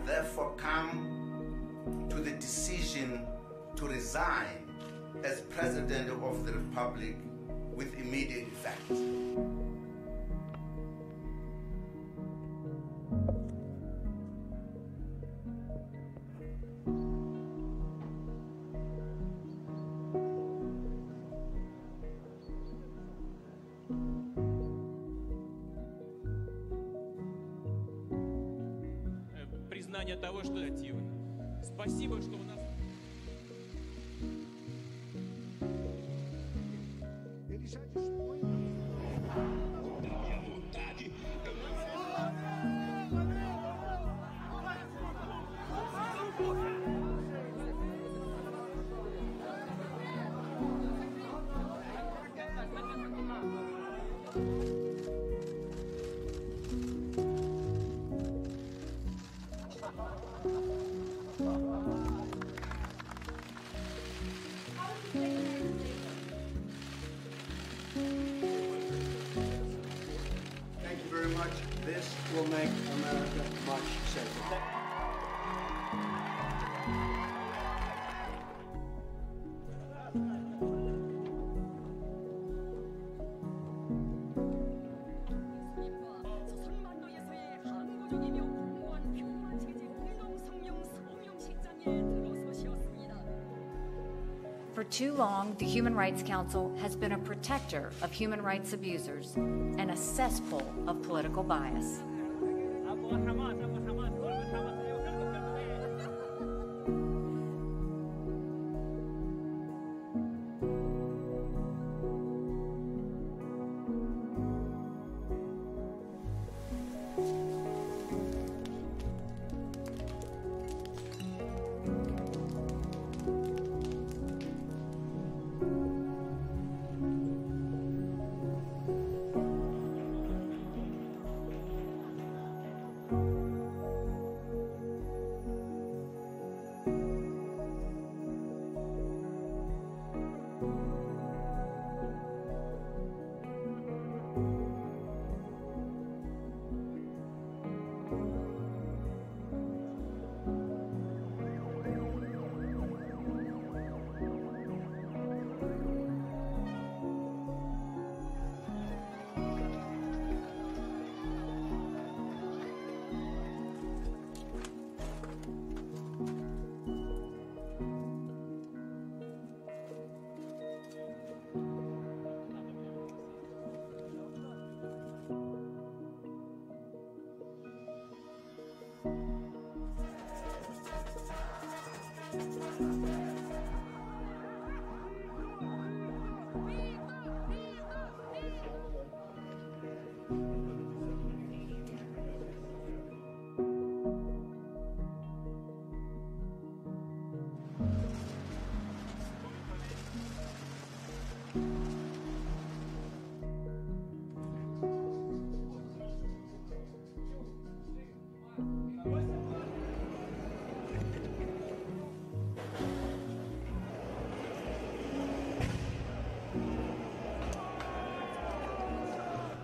have therefore come to the decision to resign as President of the Republic with immediate effect. Признание того, что спасибо, что у нас. Ele já dispõe. Thank you very much. This will make America much safer. For too long, the Human Rights Council has been a protector of human rights abusers and a cesspool of political bias.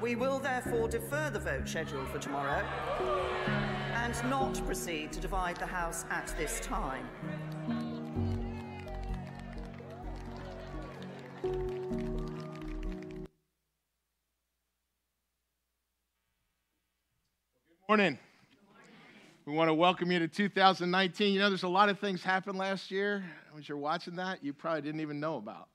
We will therefore defer the vote scheduled for tomorrow and not proceed to divide the House at this time. Morning. We want to welcome you to 2019. You know, there's a lot of things happened last year. As you're watching that, you probably didn't even know about.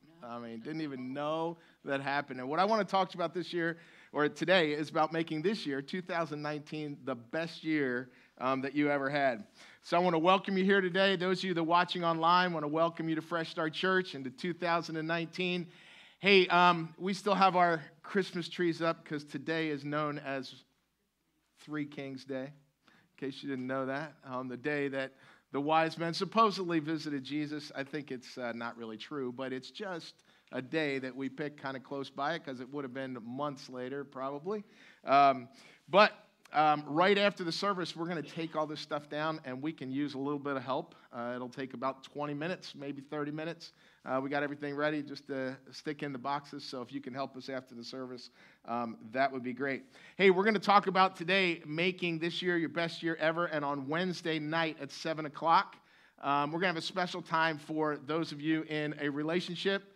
Didn't even know that happened. And what I want to talk about this year, or today, is about making this year, 2019, the best year that you ever had. So I want to welcome you here today. Those of you that are watching online, I want to welcome you to Freshstart Church into 2019. Hey, we still have our Christmas trees up because today is known as Three Kings Day, in case you didn't know that. The day that the wise men supposedly visited Jesus. I think it's not really true, but it's just a day that we picked kind of close by it because it would have been months later probably. But right after the service, we're going to take all this stuff down, and we can use a little bit of help. It'll take about 20 minutes, maybe 30 minutes. We got everything ready just to stick in the boxes, so if you can help us after the service, that would be great. Hey, we're going to talk about today making this year your best year ever, and on Wednesday night at 7 o'clock, we're going to have a special time for those of you in a relationship,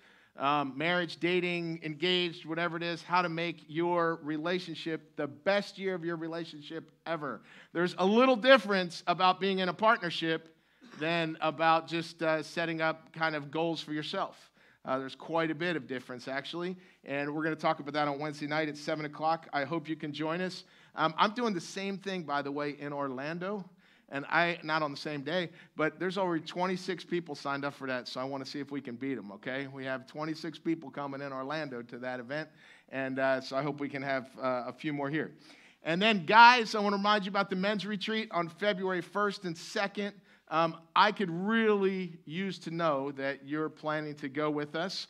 marriage, dating, engaged, whatever it is, how to make your relationship the best year of your relationship ever. There's a little difference about being in a partnership than about just setting up kind of goals for yourself. There's quite a bit of difference, actually, and we're going to talk about that on Wednesday night at 7 o'clock. I hope you can join us. I'm doing the same thing, by the way, in Orlando. And not on the same day, but there's already 26 people signed up for that, so I want to see if we can beat them, okay? We have 26 people coming in Orlando to that event, and so I hope we can have a few more here. And then, guys, I want to remind you about the men's retreat on February 1st and 2nd. I could really use to know that you're planning to go with us.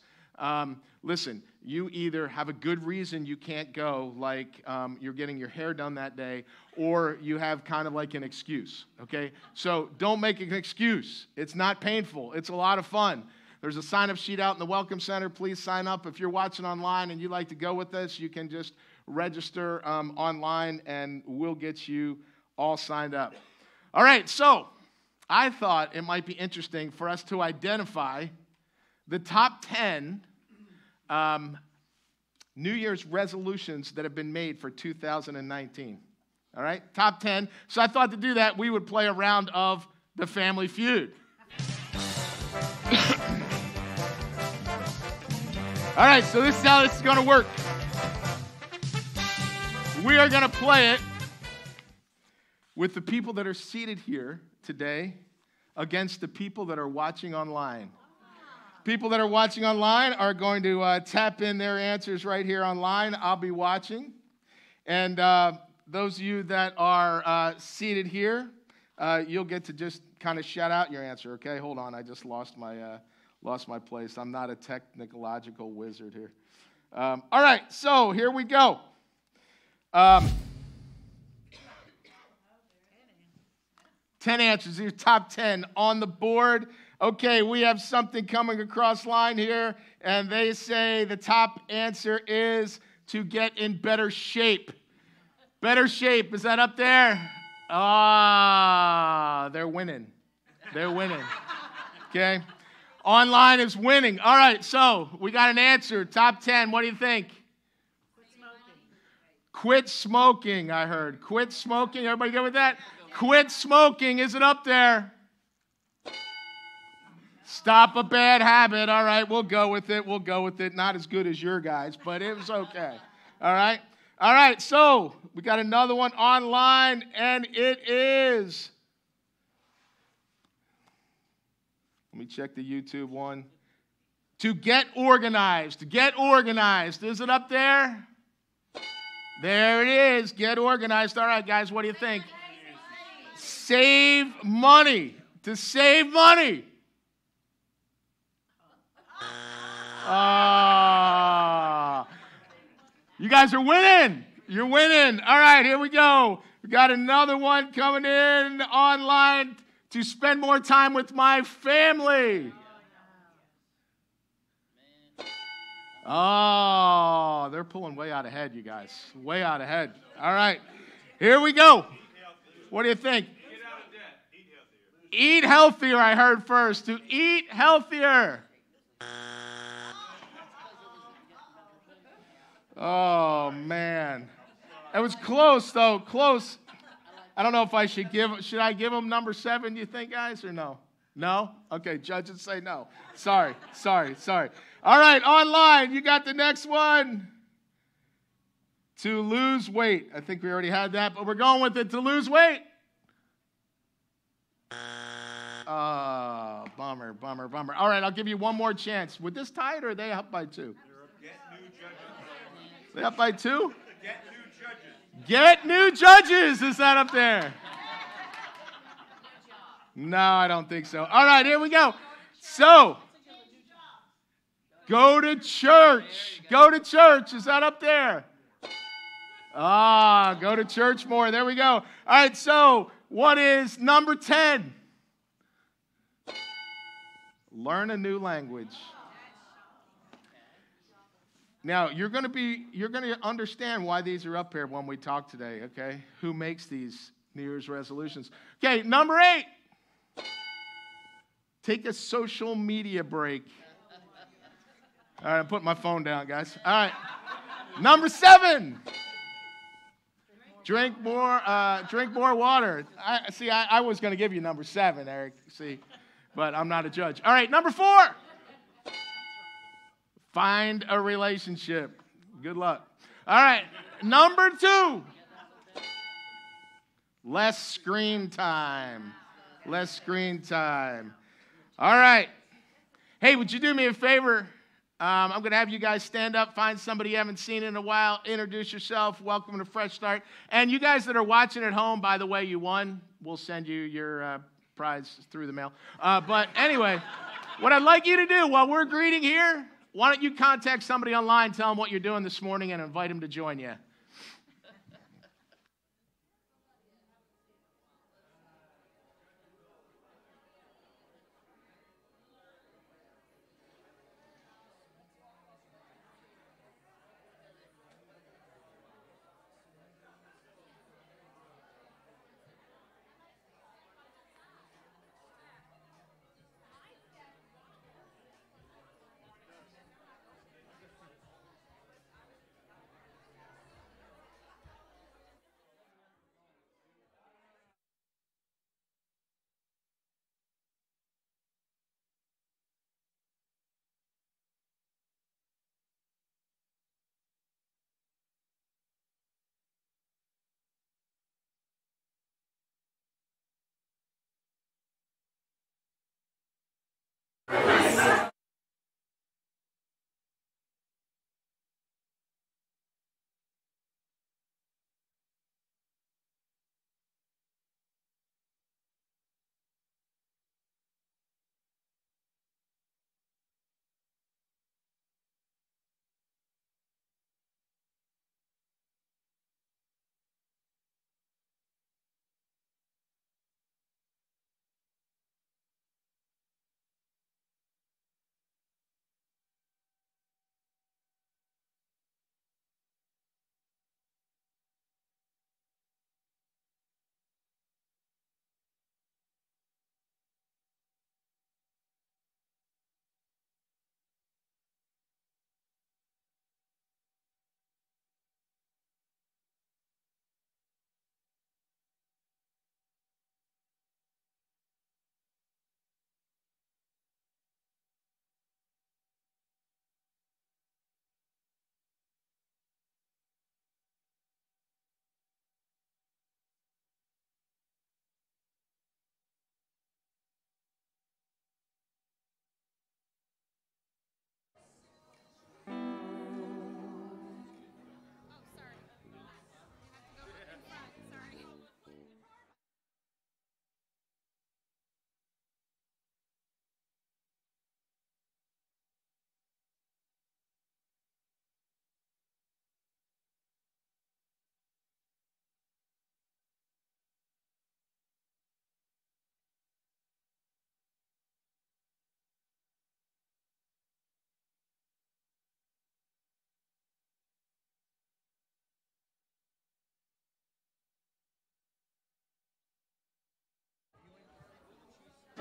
Listen, you either have a good reason you can't go, like you're getting your hair done that day, or you have kind of like an excuse, okay? So don't make an excuse. It's not painful. It's a lot of fun. There's a sign-up sheet out in the Welcome Center. Please sign up. If you're watching online and you'd like to go with us, you can just register online, and we'll get you all signed up. All right, so I thought it might be interesting for us to identify the top 10 New Year's resolutions that have been made for 2019. All right, top 10. So I thought to do that, we would play a round of the Family Feud. All right, so this is how this is going to work. We are going to play it with the people that are seated here today against the people that are watching online. People that are watching online are going to tap in their answers right here online. I'll be watching. And those of you that are seated here, you'll get to just kind of shout out your answer, okay? Hold on, I just lost my place. I'm not a technological wizard here. All right, so here we go. 10 answers. These are top 10 on the board. Okay, we have something coming across line here, and they say the top answer is to get in better shape. Better shape, is that up there? Ah, they're winning. They're winning. Okay, online is winning. All right, so we got an answer. Top 10, what do you think? Quit smoking, I heard. Quit smoking, everybody good with that? Quit smoking, is it up there? Stop a bad habit. All right, we'll go with it. We'll go with it. Not as good as your guys, but it was okay. All right. All right, so we got another one online, and it is. Let me check the YouTube one. To get organized. To get organized. Is it up there? There it is. Get organized. All right, guys, what do you think? Save money. To save money. You guys are winning. You're winning. All right, here we go. We got another one coming in online. To spend more time with my family. Oh, they're pulling way out ahead, you guys. Way out ahead. All right, here we go. What do you think? Get out of debt. Eat healthier, I heard first. To eat healthier. Oh, man. It was close, though. Close. I don't know if I should I give them number 7, you think, guys, or no? No? Okay, judges say no. Sorry. All right, online, you got the next one. To lose weight. I think we already had that, but we're going with it. To lose weight. Oh, bummer. All right, I'll give you one more chance. Would this tie it, or are they up by 2? Get new judges. They up by 2? Get new judges. Get new judges. Is that up there? No, I don't think so. All right, here we go. So, go to church. Go to church. Is that up there? Go to church more. There we go. All right, so what is number 10? Learn a new language. Now, you're going to understand why these are up here when we talk today, okay? Who makes these New Year's resolutions? Okay, number 8. Take a social media break. All right, I'm putting my phone down, guys. All right. Number 7. Drink more water. I was going to give you number 7, Eric. See, but I'm not a judge. All right, number 4. Find a relationship. Good luck. All right, number 2. Less screen time. Less screen time. All right. Hey, would you do me a favor? I'm going to have you guys stand up, find somebody you haven't seen in a while, introduce yourself, welcome to Freshstart. And you guys that are watching at home, by the way, you won. We'll send you your prize through the mail. But anyway, what I'd like you to do while we're greeting here, why don't you contact somebody online, tell them what you're doing this morning, and invite them to join you.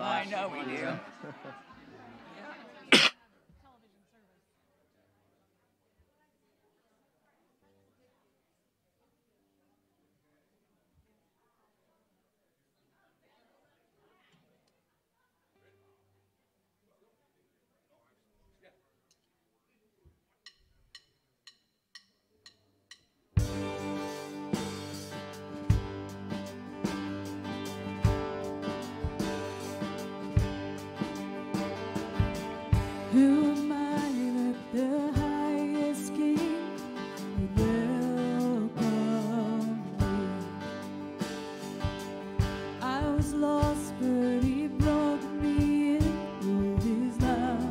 I know we do. Who am I that the highest king would welcome me? I was lost, but he brought me in with his love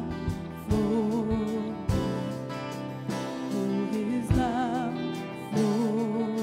for me. Oh, his love for me.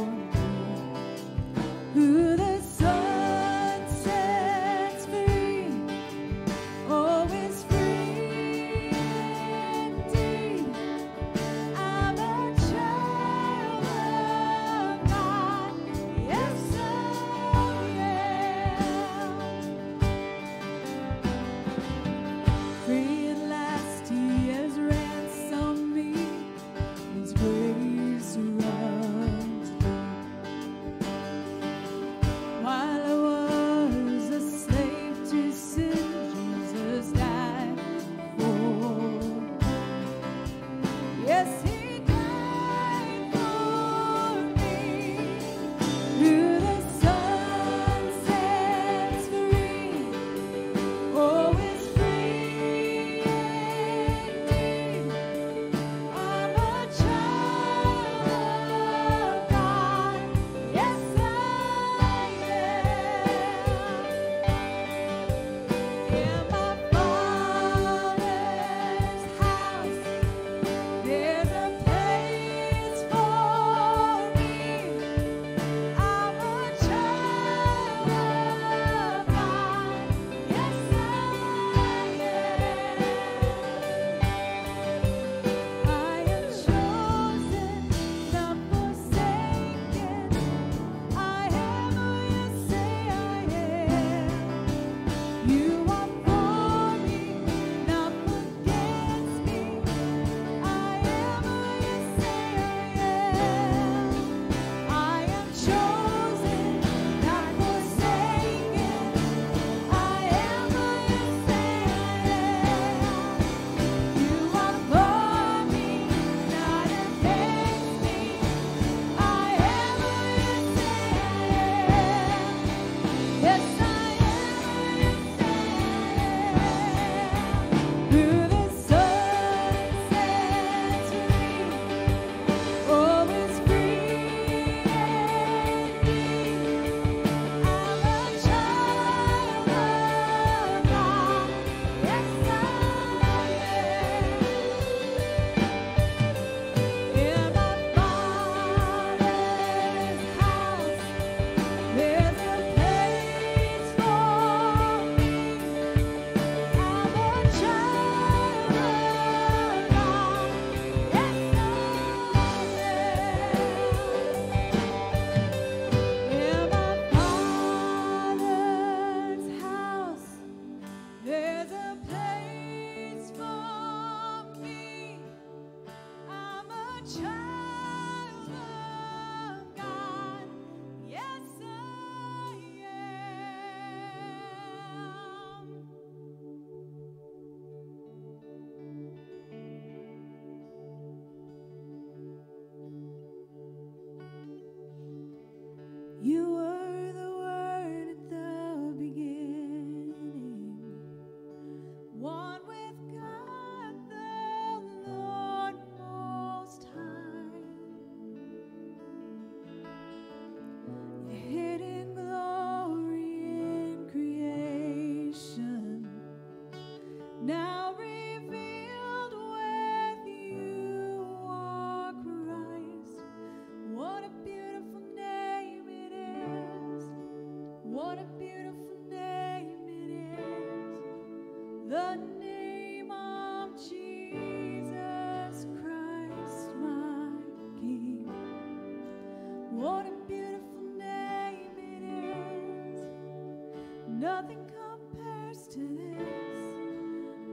Nothing compares to this.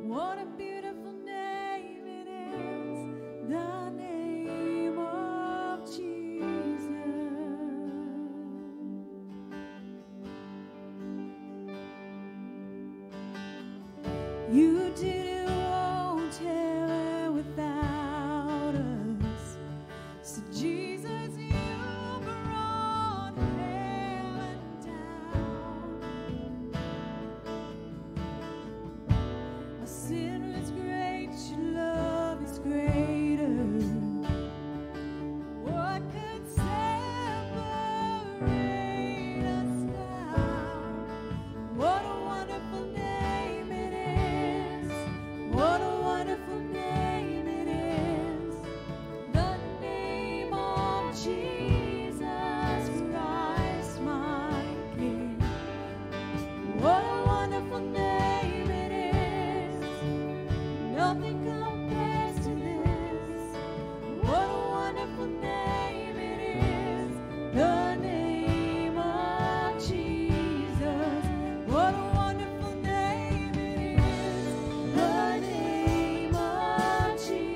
What a beautiful name it is, the name of Jesus. You didn't want heaven without us. So Jesus, you brought heaven down. My sin was great, your love is greater. What could separate us now? What a wonderful name it is. What a wonderful name it is. The name of Jesus Christ, my King. What a wonderful name it is. Nothing compares to this. What a wonderful name it is. The name of Jesus. What a wonderful name it is. The name of Jesus.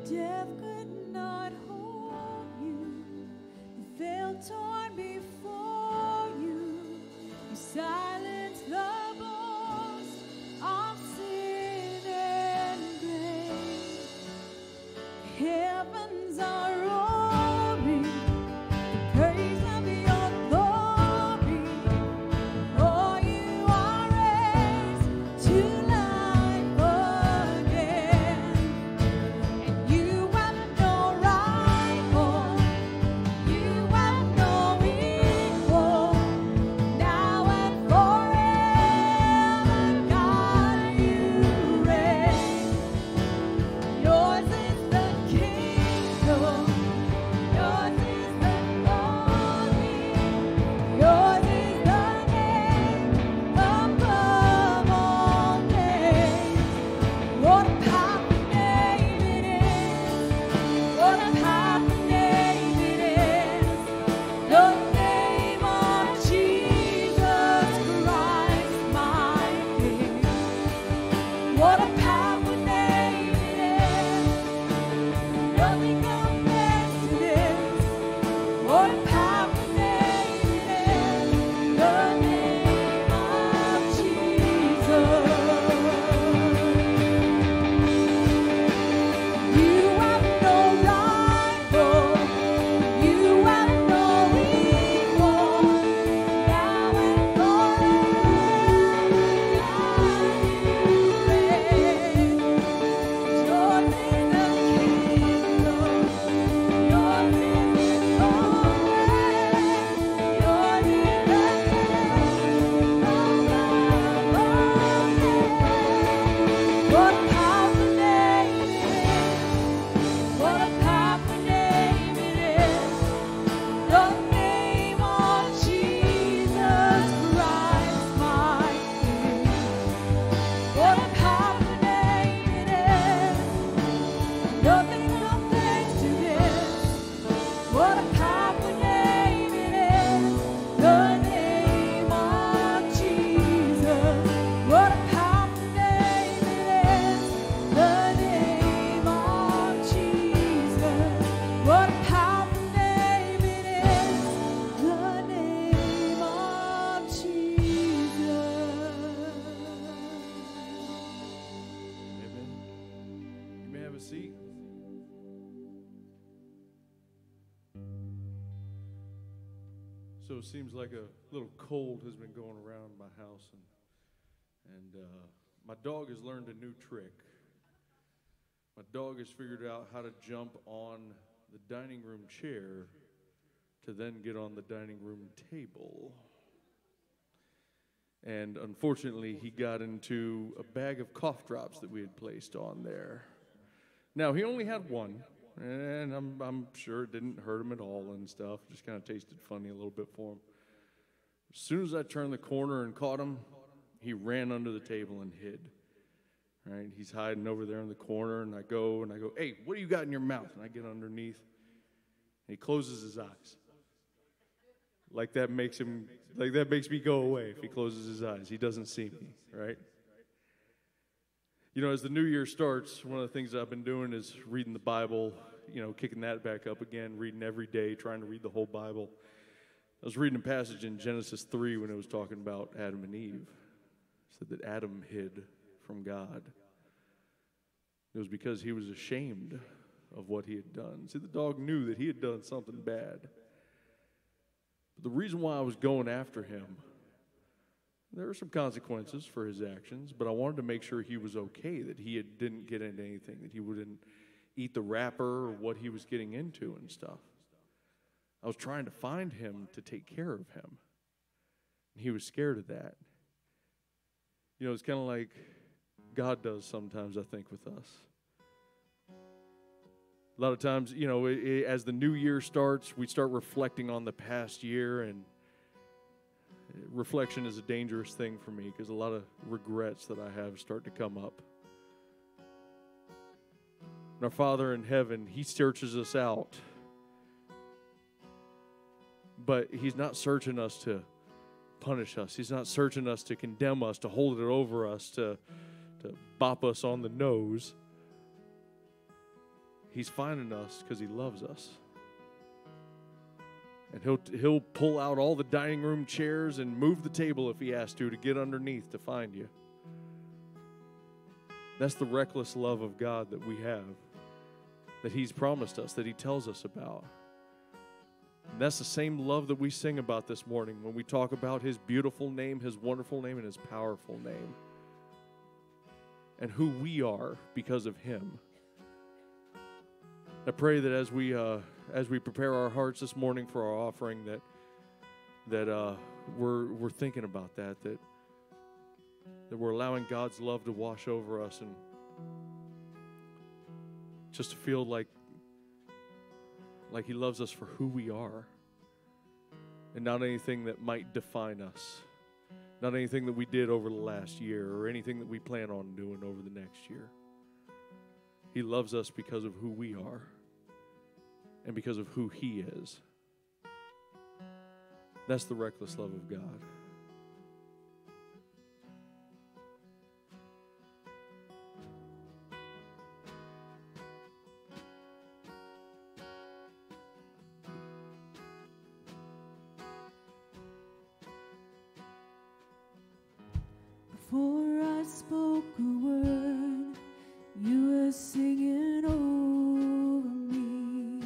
Death could not hold you. You fell torn before you. You silenced the boast of sin and grave. Heavens are roaring, the praise of your glory. For you are raised to life again. You have no rival, you have no equal, now and forever. So it seems like a little cold has been going around my house, and my dog has learned a new trick. My dog has figured out how to jump on the dining room chair to then get on the dining room table. And unfortunately, he got into a bag of cough drops that we had placed on there. Now, he only had one, and I'm sure it didn't hurt him at all and stuff. Just kind of tasted funny a little bit for him. As soon as I turned the corner and caught him, he ran under the table and hid. Right? He's hiding over there in the corner, and I go, hey, what do you got in your mouth? And I get underneath, and he closes his eyes. Like that makes me go away if he closes his eyes. He doesn't see me, right? You know, as the new year starts, one of the things I've been doing is reading the Bible, you know, kicking that back up again, reading every day, trying to read the whole Bible. I was reading a passage in Genesis 3 when it was talking about Adam and Eve. It said that Adam hid from God. It was because he was ashamed of what he had done. See, the dog knew that he had done something bad. But the reason why I was going after him, there were some consequences for his actions, but I wanted to make sure he was okay, that he didn't get into anything, that he wouldn't eat the wrapper or what he was getting into and stuff. I was trying to find him to take care of him. And he was scared of that. You know, it's kind of like God does sometimes, I think, with us. A lot of times, you know, as the new year starts, we start reflecting on the past year, and reflection is a dangerous thing for me because a lot of regrets that I have start to come up. And our Father in heaven, He searches us out, but He's not searching us to punish us. He's not searching us to condemn us, to hold it over us, to bop us on the nose. He's finding us because He loves us. And he'll pull out all the dining room chairs and move the table if He has to get underneath to find you. That's the reckless love of God that we have, that He's promised us, that He tells us about. And that's the same love that we sing about this morning when we talk about His beautiful name, His wonderful name, and His powerful name. And who we are because of Him. I pray that as we prepare our hearts this morning for our offering, that we're thinking about that we're allowing God's love to wash over us, and just to feel like He loves us for who we are, and not anything that might define us, not anything that we did over the last year or anything that we plan on doing over the next year. He loves us because of who we are and because of who He is. That's the reckless love of God. Before I spoke a word, you were singing over me.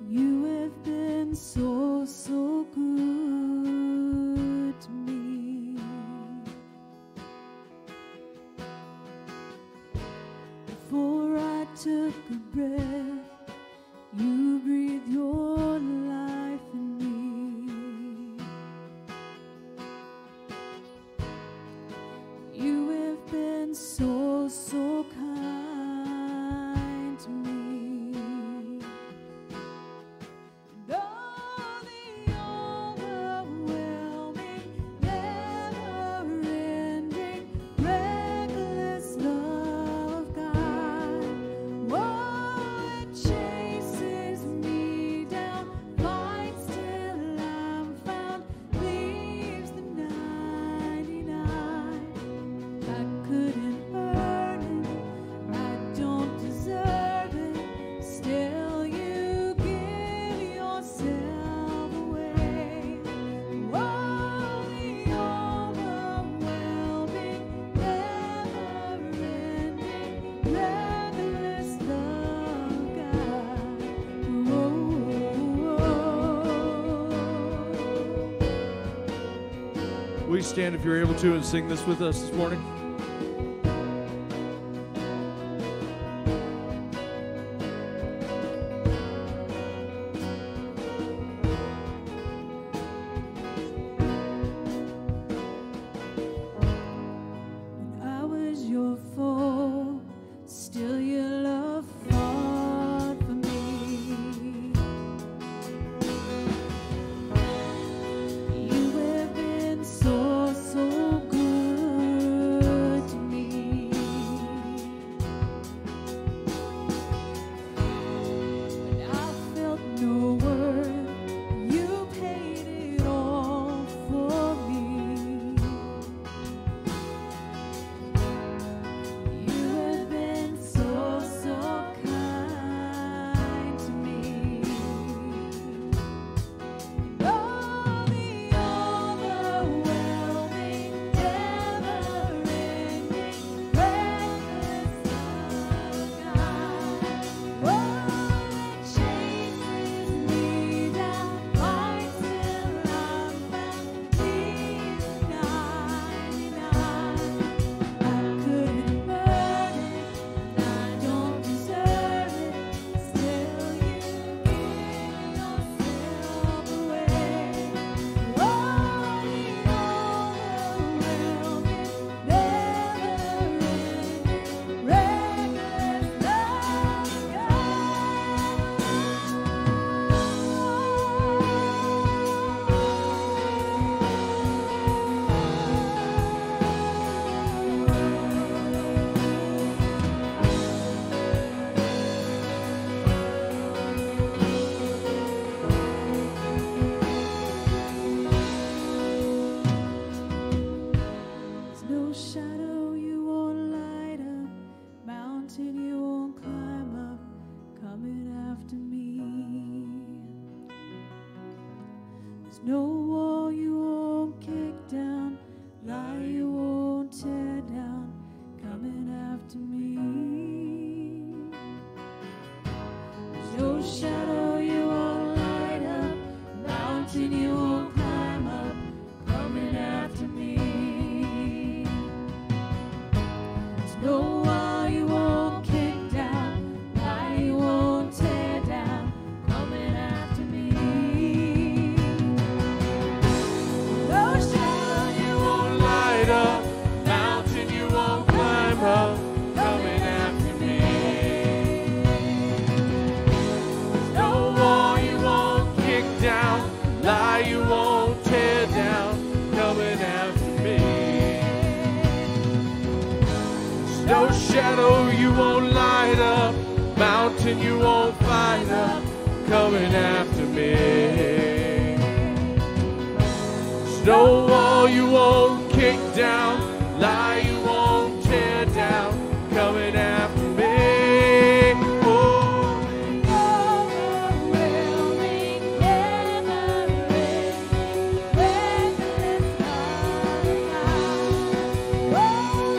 You have been so, so good to me. Before I took a breath, you breathed your life in me. You have been so, so kind to me. And all the Will you stand if you're able to and sing this with us this morning? I was your foe, still your love fought for me. You have been so, so good to me. When I felt no worth, you paid it all for me. You have been so, so kind to me. And all the overwhelming, never-ending, reckless love of God. Oh, that chases me down, finds till I'm found, leaves 99. I couldn't earn it, I don't deserve it. Still, you give yourself away. Oh, the overwhelming, never-ending, reckless love There's no shadow you won't light up, mountain you won't climb up, coming after me. There's no wall you won't kick down, lie you won't tear down, coming after me. There's no shadow you won't light up, mountain you won't climb up, coming after me. There's no wall you won't kick down, lie you won't tear down, coming after me. No shadow you won't Light up, mountain you won't climb up, coming after me. No wall you won't kick down, lie you won't tear down, coming after me. No shadow you won't light up, mountain you won't fight up, coming after me. No wall you won't kick down, lie you won't tear down, coming after me. Oh, overwhelming, never-ending, reckless love of God. Oh,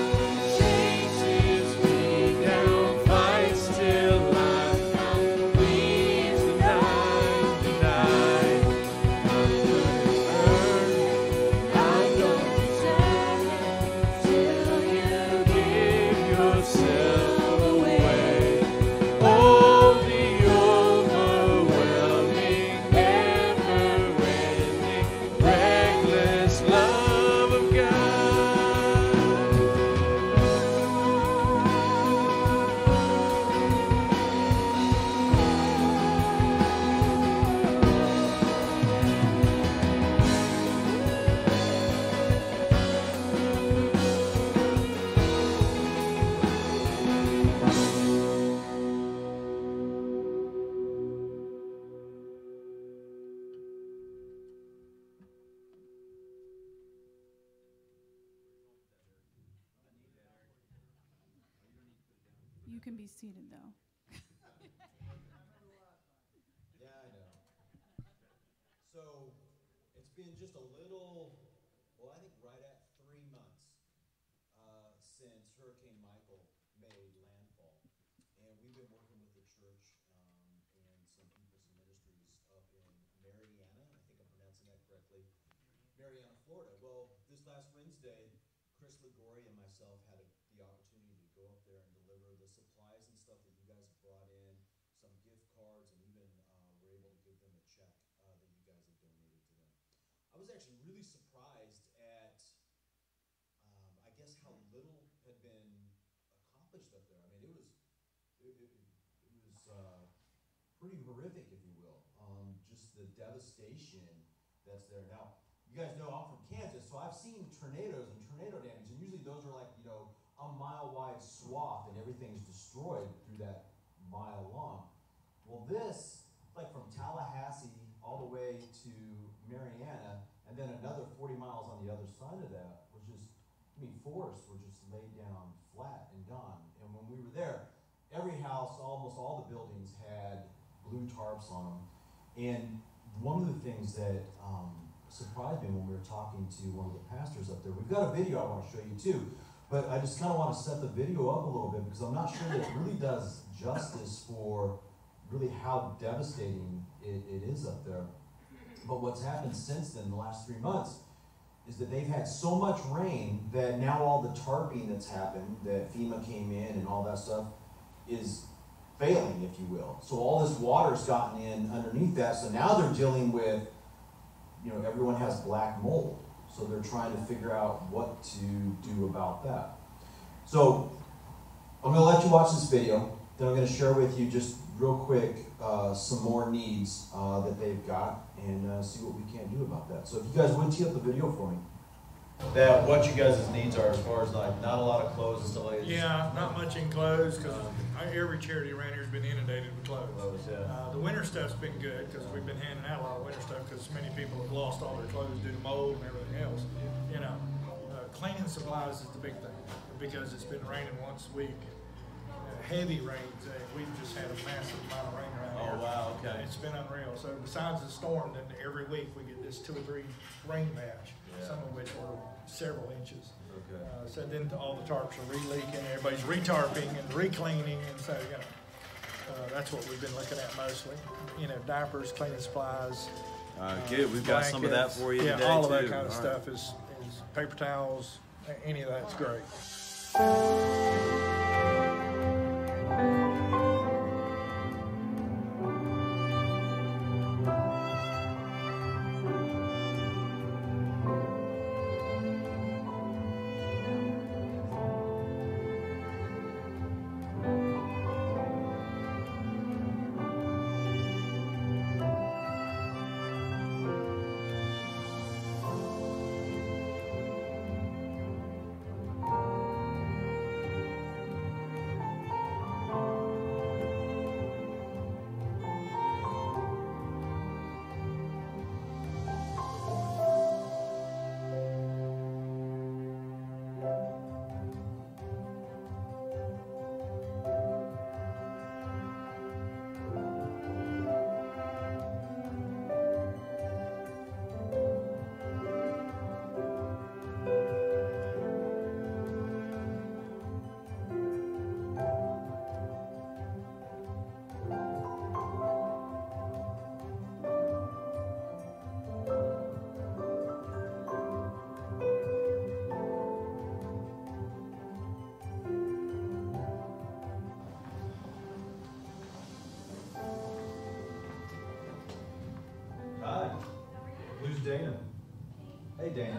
chases me down, fights till I'm found, leaves the 99. I don't deserve it, still you give yourself away. Oh, the overwhelming, never-ending, reckless love of God. you can be seated though. Yeah, I know. So it's been just a little, well, I think right at 3 months since Hurricane Michael made landfall. And we've been working with the church and some people, some ministries up in Mariana, I think I'm pronouncing that correctly, Marianna, Florida. Well, this last Wednesday, Chris Ligori and myself had the opportunity to go up there and deliver the supplies and stuff that you guys have brought in, some gift cards, and even were able to give them a check that you guys have donated to them. I was actually really surprised at, I guess, how little had been accomplished up there. I mean, it was pretty horrific, if you will. Just the devastation that's there. Now, you guys know I'm from Kansas, so I've seen tornadoes and tornado damage, and usually those are like, you know, a mile-wide swath, and everything's destroyed through that mile long. Well, this, like from Tallahassee all the way to Marianna, and then another 40 miles on the other side of that, was just, I mean, forests were just laid down flat and gone. And when we were there, every house, almost all the buildings had blue tarps on them. And one of the things that surprised me when we were talking to one of the pastors up there, we've got a video I want to show you too, but I just kind of want to set the video up a little bit because I'm not sure that it really does justice for really how devastating it is up there. But what's happened since then, the last 3 months, is that they've had so much rain that now all the tarping that's happened, that FEMA came in and all that stuff, is failing, if you will. So all this water's gotten in underneath that, so now they're dealing with, you know, everyone has black mold. So they're trying to figure out what to do about that. So I'm gonna let you watch this video, then I'm gonna share with you just real quick some more needs that they've got and see what we can do about that. So if you guys would tee up the video for me. That what you guys' needs are as far as like not a lot of clothes and stuff like that. Yeah, not much in clothes because every charity around here has been inundated with clothes. The winter stuff's been good because we've been handing out a lot of winter stuff because many people have lost all their clothes due to mold and everything else. You know, cleaning supplies is the big thing because it's been raining once a week. Heavy rains. We've just had a massive amount of rain around here. Oh wow, okay. It's been unreal. So besides the storm, then every week we get this 2 or 3 rain batch, some of which were several inches. Okay. So then all the tarps are re-leaking, everybody's re-tarping and re-cleaning, and so, you know, that's what we've been looking at mostly. You know, diapers, cleaning supplies. Good. We've got some of that for you today, all of too. that kind of stuff is paper towels, any of that's great. Dana. Hey, Dana.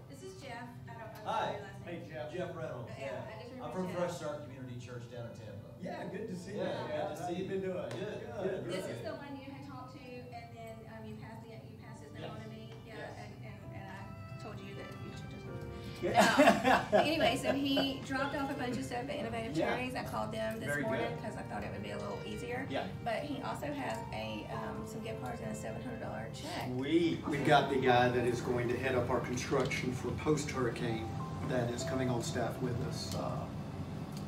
This is Jeff. I don't know Hi. your last name. Hey, Jeff Reynolds. Yeah, I just I'm remember from Jeff. Freshstart Community Church down in Tampa. Yeah, good to see you. Yeah, good to see you. Been doing Good. This is the one you had talked to, and then you passed his name on to me. Yeah, and I told you that you should just. Anyway, so he dropped off a bunch of stuff at Innovative Charities. I called them this morning because I thought it would be a little easier. Yeah. But he also has some gift cards and a $700 check. We've got the guy that is going to head up our construction for post-hurricane that is coming on staff with us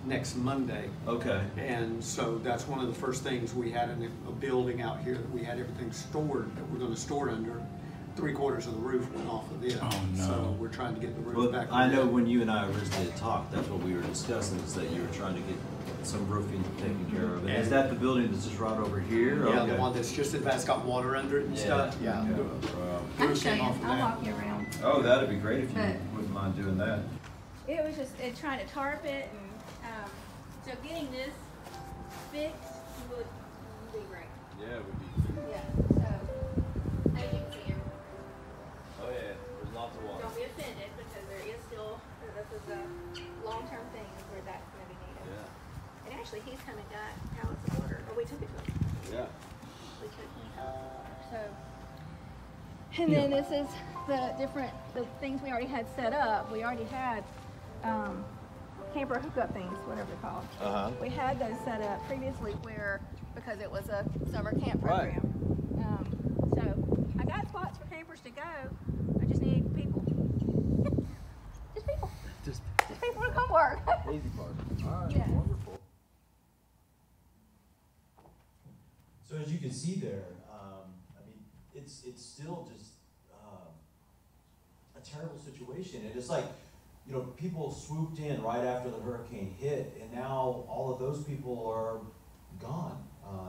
next Monday. Okay. And so that's one of the first things we had in a building out here that we had everything stored that we're going to store under. 3/4 of the roof went off of it. Oh, no. So we're trying to get the roof Well, back. I know when you and I originally talked, that's what we were discussing, is that you were trying to get some roofing taken care of. And is that the building that's just right over here? Yeah, Okay. the one that's just advanced, got water under it and stuff. Yeah. Okay. The Wow. I can roof show came you. off of I'll that. walk you around. Oh, that'd be great if you But- wouldn't mind doing that. It was just trying to tarp it, and so getting this fixed would be great. Yeah, it would be. Yeah. So as you can see, Oh yeah, there's lots of water. don't be offended because there is still this is a long-term thing where that's going to be needed. Yeah. And actually, he's come and got pallets of water, or we took it to him. Yeah. We took him pallets of water. So, and then this is the things we already had set up. We already had camper hookup things, whatever they're called. Uh-huh. We had those set up previously because it was a summer camp program. So I got spots for campers to go. I just need people. Just people. Just people to come work. Easy part. All right. Yeah. Wonderful. So as you can see there, I mean, it's still just a terrible situation, and it's like, you know, people swooped in right after the hurricane hit, and now all of those people are gone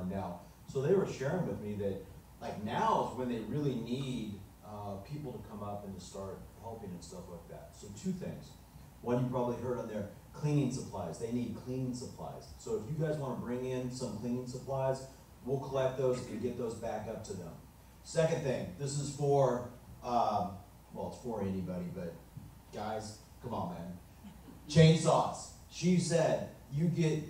now. So they were sharing with me that, like, now is when they really need people to come up and to start helping and stuff like that. So two things. One, you probably heard on there, cleaning supplies. They need cleaning supplies. So if you guys want to bring in some cleaning supplies, we'll collect those and get those back up to them. Second thing, this is for, well, it's for anybody, but guys, come on, man. Chainsaws. She said, you get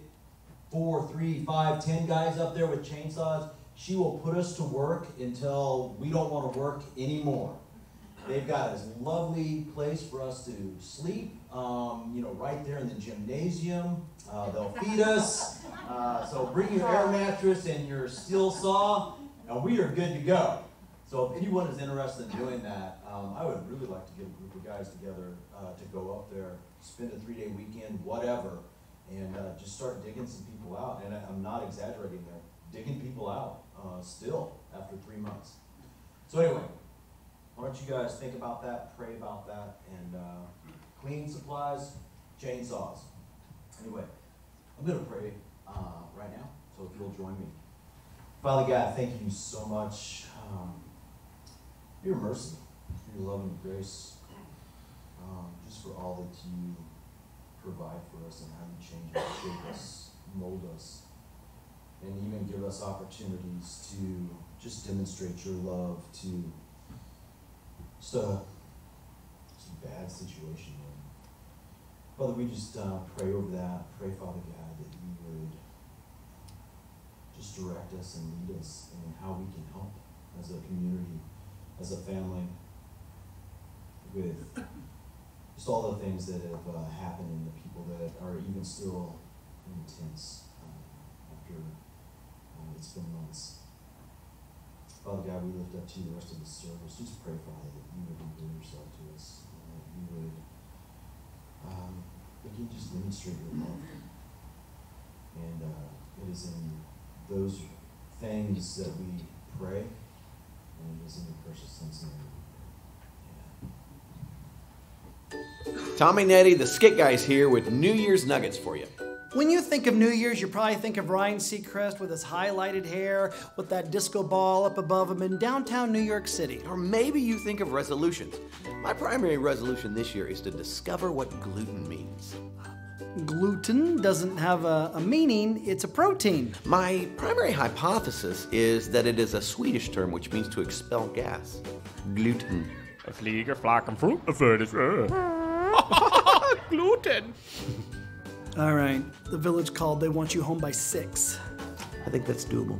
4, 3, 5, 10 guys up there with chainsaws, she will put us to work until we don't want to work anymore. They've got a lovely place for us to sleep, you know, right there in the gymnasium. They'll feed us. So bring your air mattress and your steel saw, and we are good to go. So if anyone is interested in doing that, I would really like to get a group of guys together to go up there, spend a 3-day weekend, whatever, and just start digging some people out. And I'm not exaggerating there, digging people out still after 3 months. So anyway, why don't you guys think about that, pray about that, and cleaning supplies, chainsaws. Anyway, I'm going to pray right now, so if you'll join me. Father God, thank you so much for your mercy, for your love and grace, just for all that you provide for us and how you change us, shape us, mold us, and even give us opportunities to just demonstrate your love to just a bad situation. Father, we just pray over that. Pray, Father God, that you would just direct us and lead us in how we can help as a community, as a family, with just all the things that have happened and the people that are even still intense after it's been months. Father God, we lift up to you the rest of the service. Just pray, Father, that you would reveal yourself to us, and that you would again just demonstrate your love. And it is in those things that we pray, and it is in your precious son's name. Tommy Nettie, the Skit Guy's here with New Year's Nuggets for you. When you think of New Year's, you probably think of Ryan Seacrest with his highlighted hair, with that disco ball up above him in downtown New York City. Or maybe you think of resolutions. My primary resolution this year is to discover what gluten means. Gluten doesn't have a meaning, it's a protein. My primary hypothesis is that it is a Swedish term which means to expel gas. Gluten. Gluten. All right, the village called. They want you home by 6. I think that's doable.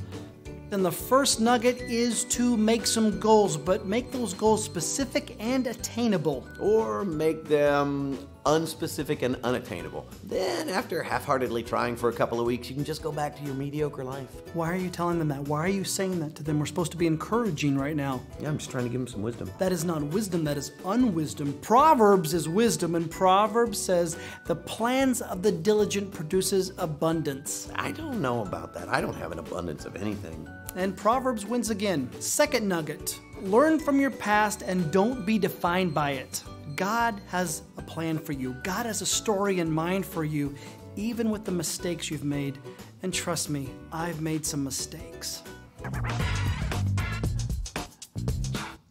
And the first nugget is to make some goals, but make those goals specific and attainable. Or make them unspecific and unattainable. Then, after half-heartedly trying for a couple of weeks, you can just go back to your mediocre life. Why are you telling them that? Why are you saying that to them? We're supposed to be encouraging right now. Yeah, I'm just trying to give them some wisdom. That is not wisdom, that is unwisdom. Proverbs is wisdom, and Proverbs says, the plans of the diligent produces abundance. I don't know about that. I don't have an abundance of anything. And Proverbs wins again. Second nugget. Learn from your past and don't be defined by it. God has a plan for you. God has a story in mind for you, even with the mistakes you've made. And trust me, I've made some mistakes.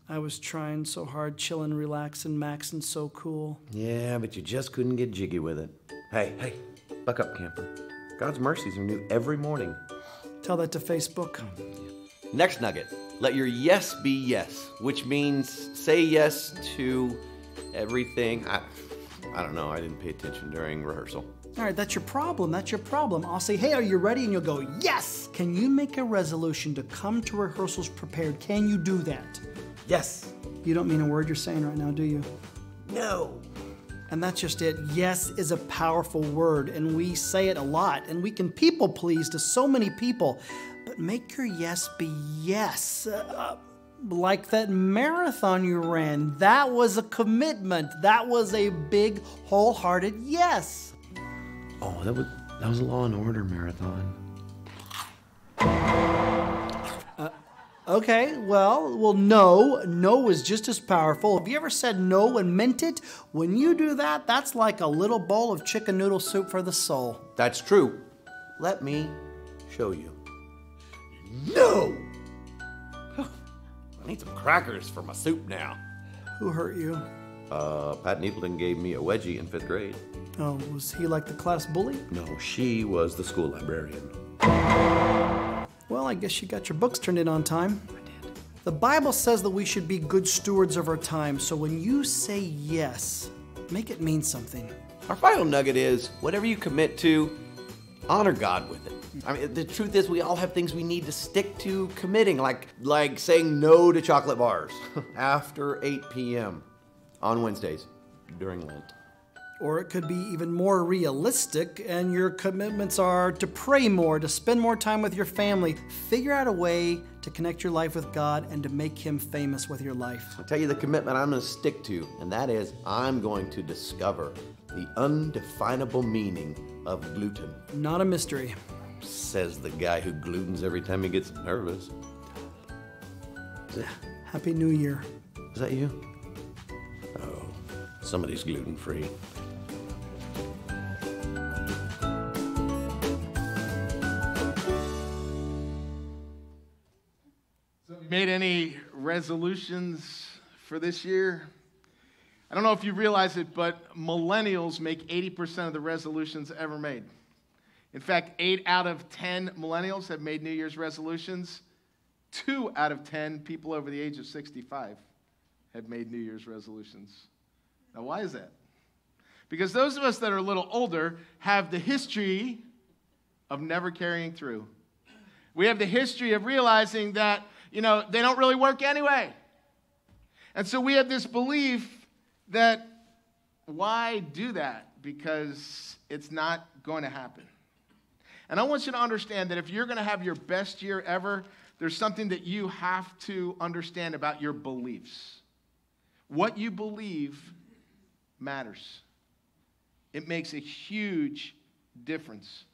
I was trying so hard, chilling, relaxing, maxing so cool. Yeah, but you just couldn't get jiggy with it. Hey, buck up, camper. God's mercies are new every morning. Tell that to Facebook. Next nugget, let your yes be yes, which means say yes to everything. I don't know, I didn't pay attention during rehearsal. All right, that's your problem. That's your problem. I'll say, hey, are you ready? And you'll go, yes. Can you make a resolution to come to rehearsals prepared? Can you do that? Yes. You don't mean a word you're saying right now, do you? No. And that's just it. Yes is a powerful word, and we say it a lot, and we can people please to so many people. But make your yes be yes. Like that marathon you ran, that was a commitment. That was a big, wholehearted yes. Oh, that was a Law and Order marathon. Okay, well, no is just as powerful. Have you ever said no and meant it? When you do that, that's like a little bowl of chicken noodle soup for the soul. That's true. Let me show you. No! I need some crackers for my soup now. Who hurt you? Pat Needleton gave me a wedgie in 5th grade. Oh, was he like the class bully? No, she was the school librarian. Well, I guess you got your books turned in on time. I did. The Bible says that we should be good stewards of our time, so when you say yes, make it mean something. Our final nugget is, whatever you commit to, honor God with it. I mean, the truth is we all have things we need to stick to committing, like saying no to chocolate bars after 8 p.m. on Wednesdays during Lent. Or it could be even more realistic, and your commitments are to pray more, to spend more time with your family. Figure out a way to connect your life with God and to make Him famous with your life. I'll tell you the commitment I'm going to stick to, and that is I'm going to discover the undefinable meaning of gluten. Not a mystery. Says the guy who glutens every time he gets nervous. Happy New Year. Is that you? Oh, somebody's gluten-free. Made any resolutions for this year? I don't know if you realize it, but millennials make 80% of the resolutions ever made. In fact, 8 out of 10 millennials have made New Year's resolutions. 2 out of 10 people over the age of 65 have made New Year's resolutions. Now, why is that? Because those of us that are a little older have the history of never carrying through. We have the history of realizing that, they don't really work anyway. And so we have this belief that why do that? Because it's not going to happen. And I want you to understand that if you're going to have your best year ever, there's something that you have to understand about your beliefs. What you believe matters. It makes a huge difference.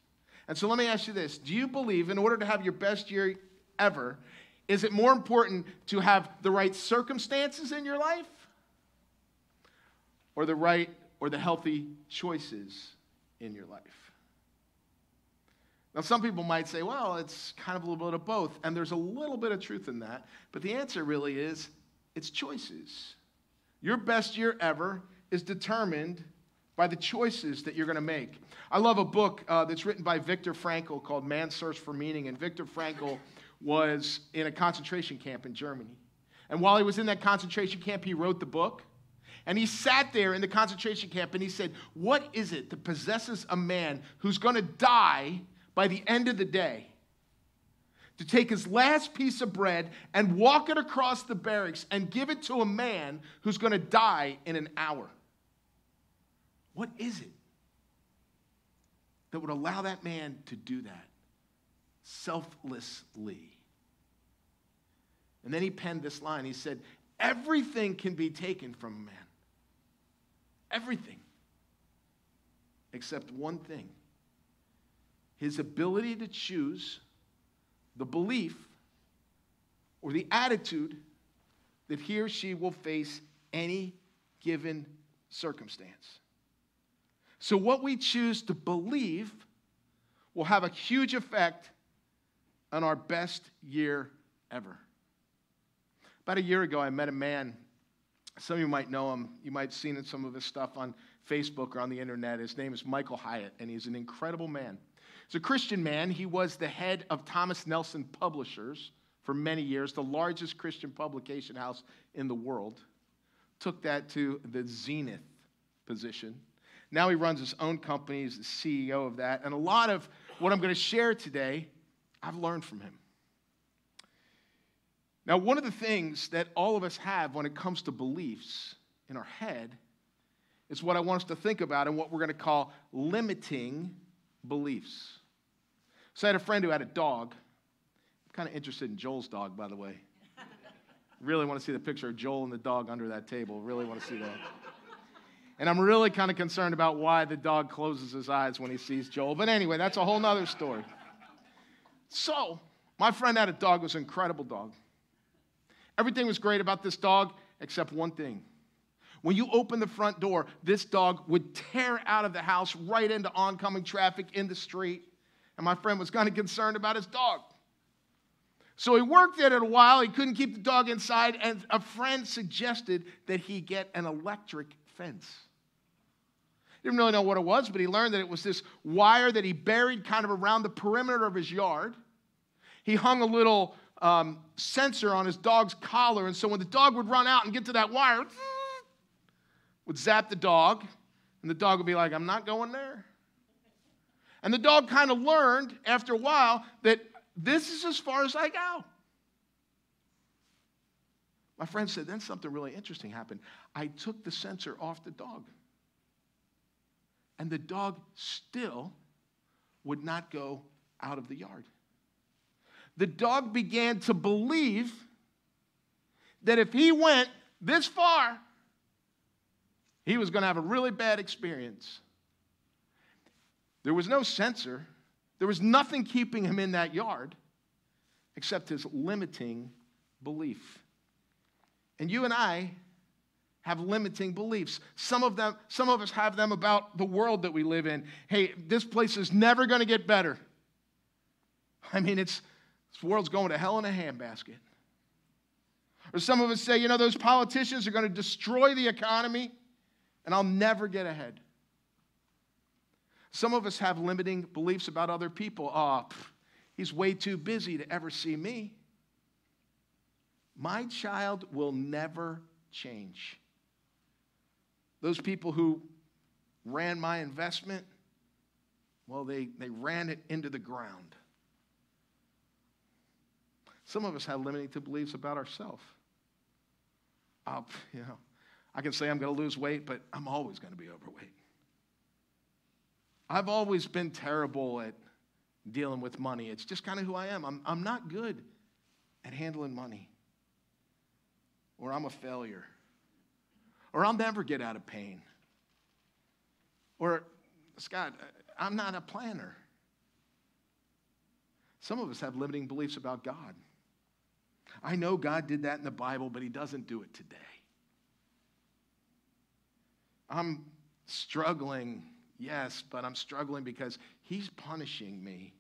And so let me ask you this. Do you believe in order to have your best year ever, is it more important to have the right circumstances in your life or the right or the healthy choices in your life? Now, some people might say, well, it's kind of a little bit of both, and there's a little bit of truth in that, but the answer really is it's choices. Your best year ever is determined by the choices that you're going to make. I love a book that's written by Viktor Frankl called Man's Search for Meaning, and Viktor Frankl was in a concentration camp in Germany. And while he was in that concentration camp, he wrote the book. And he sat there in the concentration camp and he said, what is it that possesses a man who's going to die by the end of the day? To take his last piece of bread and walk it across the barracks and give it to a man who's going to die in an hour. What is it that would allow that man to do that selflessly? And then he penned this line. He said, everything can be taken from a man. Everything. Except one thing. His ability to choose the belief or the attitude that he or she will face any given circumstance. So what we choose to believe will have a huge effect on our best year ever. About a year ago, I met a man. Some of you might know him. You might have seen some of his stuff on Facebook or on the internet. His name is Michael Hyatt, and he's an incredible man. He's a Christian man. He was the head of Thomas Nelson Publishers for many years, the largest Christian publication house in the world. Took that to the zenith position. Now he runs his own company. He's the CEO of that. And a lot of what I'm going to share today, I've learned from him. Now, one of the things that all of us have when it comes to beliefs in our head is what I want us to think about and what we're going to call limiting beliefs. So I had a friend who had a dog. I'm kind of interested in Joel's dog, by the way. Really want to see the picture of Joel and the dog under that table. Really want to see that. And I'm really kind of concerned about why the dog closes his eyes when he sees Joel. But anyway, that's a whole nother story. So, my friend had a dog. It was an incredible dog. Everything was great about this dog except one thing. When you open the front door, this dog would tear out of the house right into oncoming traffic in the street. And my friend was kind of concerned about his dog. So he worked at it a while. He couldn't keep the dog inside. And a friend suggested that he get an electric fence. He didn't really know what it was, but he learned that it was this wire that he buried kind of around the perimeter of his yard. He hung a little sensor on his dog's collar, and so when the dog would run out and get to that wire, would zap the dog, and the dog would be like, I'm not going there. And the dog kind of learned after a while that this is as far as I go. My friend said, then something really interesting happened. I took the sensor off the dog, and the dog still would not go out of the yard. The dog began to believe that if he went this far, he was going to have a really bad experience. There was no sensor. There was nothing keeping him in that yard except his limiting belief. And you and I have limiting beliefs. Some of us have them about the world that we live in. Hey, this place is never going to get better. I mean, this world's going to hell in a handbasket. Or some of us say, you know, those politicians are going to destroy the economy, and I'll never get ahead. Some of us have limiting beliefs about other people. He's way too busy to ever see me. My child will never change. Those people who ran my investment, well, they ran it into the ground. Some of us have limiting beliefs about ourselves. I can say I'm going to lose weight, but I'm always going to be overweight. I've always been terrible at dealing with money. It's just kind of who I am. I'm not good at handling money. Or I'm a failure. Or I'll never get out of pain. Or, Scott, I'm not a planner. Some of us have limiting beliefs about God. I know God did that in the Bible, but he doesn't do it today. I'm struggling, yes, but I'm struggling because he's punishing me.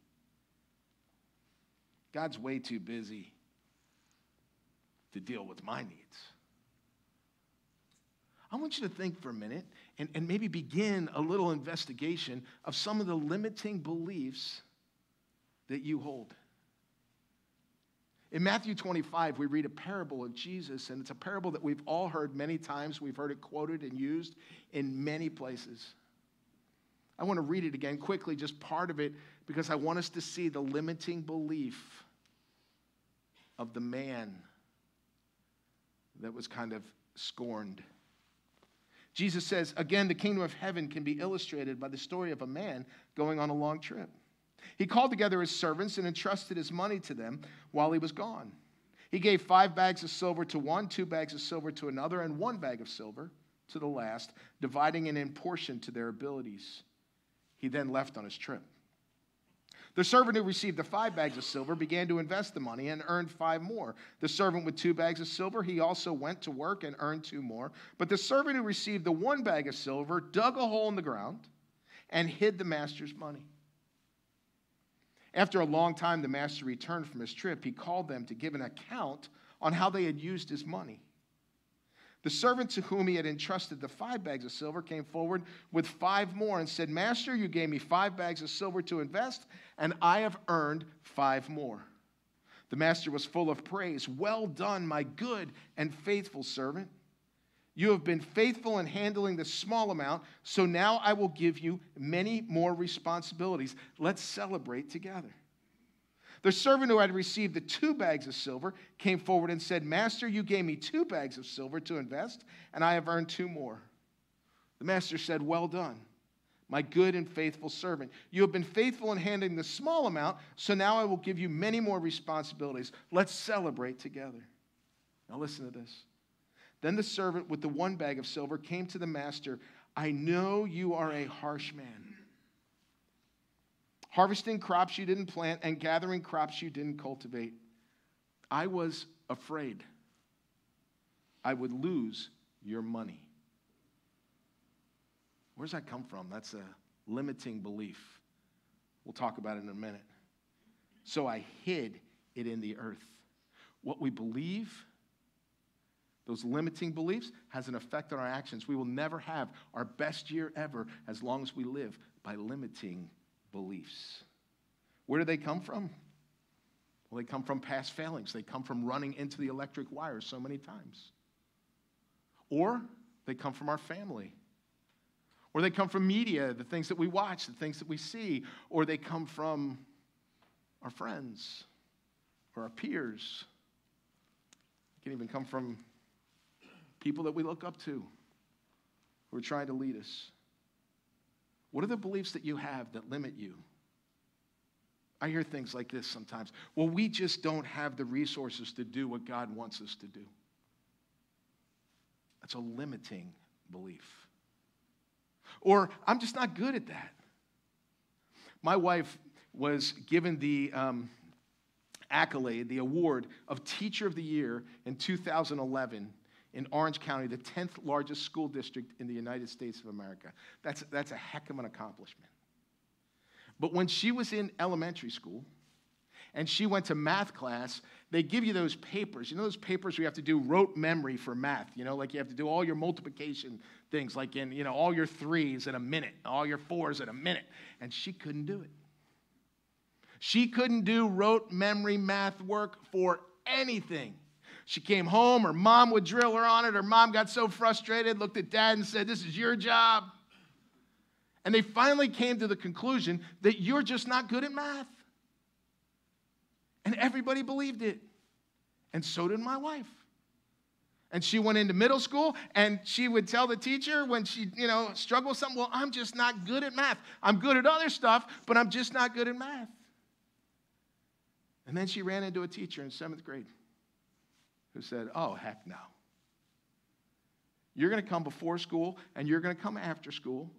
God's way too busy to deal with my needs. I want you to think for a minute and maybe begin a little investigation of some of the limiting beliefs that you hold. In Matthew 25, we read a parable of Jesus, and it's a parable that we've all heard many times. We've heard it quoted and used in many places. I want to read it again quickly, just part of it, because I want us to see the limiting belief of the man that was kind of scorned. Jesus says, again, the kingdom of heaven can be illustrated by the story of a man going on a long trip. He called together his servants and entrusted his money to them while he was gone. He gave 5 bags of silver to one, 2 bags of silver to another, and 1 bag of silver to the last, dividing it in portion to their abilities. He then left on his trip. The servant who received the 5 bags of silver began to invest the money and earned 5 more. The servant with 2 bags of silver, he also went to work and earned 2 more. But the servant who received the 1 bag of silver dug a hole in the ground and hid the master's money. After a long time, the master returned from his trip. He called them to give an account on how they had used his money. The servant to whom he had entrusted the 5 bags of silver came forward with 5 more and said, Master, you gave me 5 bags of silver to invest, and I have earned 5 more. The master was full of praise. Well done, my good and faithful servant. You have been faithful in handling the small amount, so now I will give you many more responsibilities. Let's celebrate together. The servant who had received the 2 bags of silver came forward and said, Master, you gave me 2 bags of silver to invest, and I have earned 2 more. The master said, Well done, my good and faithful servant. You have been faithful in handling the small amount, so now I will give you many more responsibilities. Let's celebrate together. Now listen to this. Then the servant with the 1 bag of silver came to the master. I know you are a harsh man, harvesting crops you didn't plant and gathering crops you didn't cultivate. I was afraid I would lose your money. Where does that come from? That's a limiting belief. We'll talk about it in a minute. So I hid it in the earth. What we believe, those limiting beliefs, has an effect on our actions. We will never have our best year ever as long as we live by limiting beliefs. Where do they come from? Well, they come from past failings. They come from running into the electric wires so many times. Or they come from our family. Or they come from media, the things that we watch, the things that we see. Or they come from our friends or our peers. It can even come from people that we look up to who are trying to lead us. What are the beliefs that you have that limit you? I hear things like this sometimes. Well, we just don't have the resources to do what God wants us to do. That's a limiting belief. Or, I'm just not good at that. My wife was given the accolade, the award of Teacher of the Year in 2011 in Orange County, the 10th largest school district in the United States of America. That's a heck of an accomplishment. But when she was in elementary school and she went to math class, they give you those papers. You know those papers where you have to do rote memory for math? You know, like you have to do all your multiplication things, like in, you know, all your 3s in a minute, all your 4s in a minute. And she couldn't do it. She couldn't do rote memory math work for anything. She came home, her mom would drill her on it. Her mom got so frustrated, looked at Dad and said, "This is your job." And they finally came to the conclusion that you're just not good at math. And everybody believed it. And so did my wife. And she went into middle school, and she would tell the teacher when she, struggled with something, well, I'm just not good at math. I'm good at other stuff, but I'm just not good at math. And then she ran into a teacher in 7th grade who said, oh, heck no. You're going to come before school, and you're going to come after school,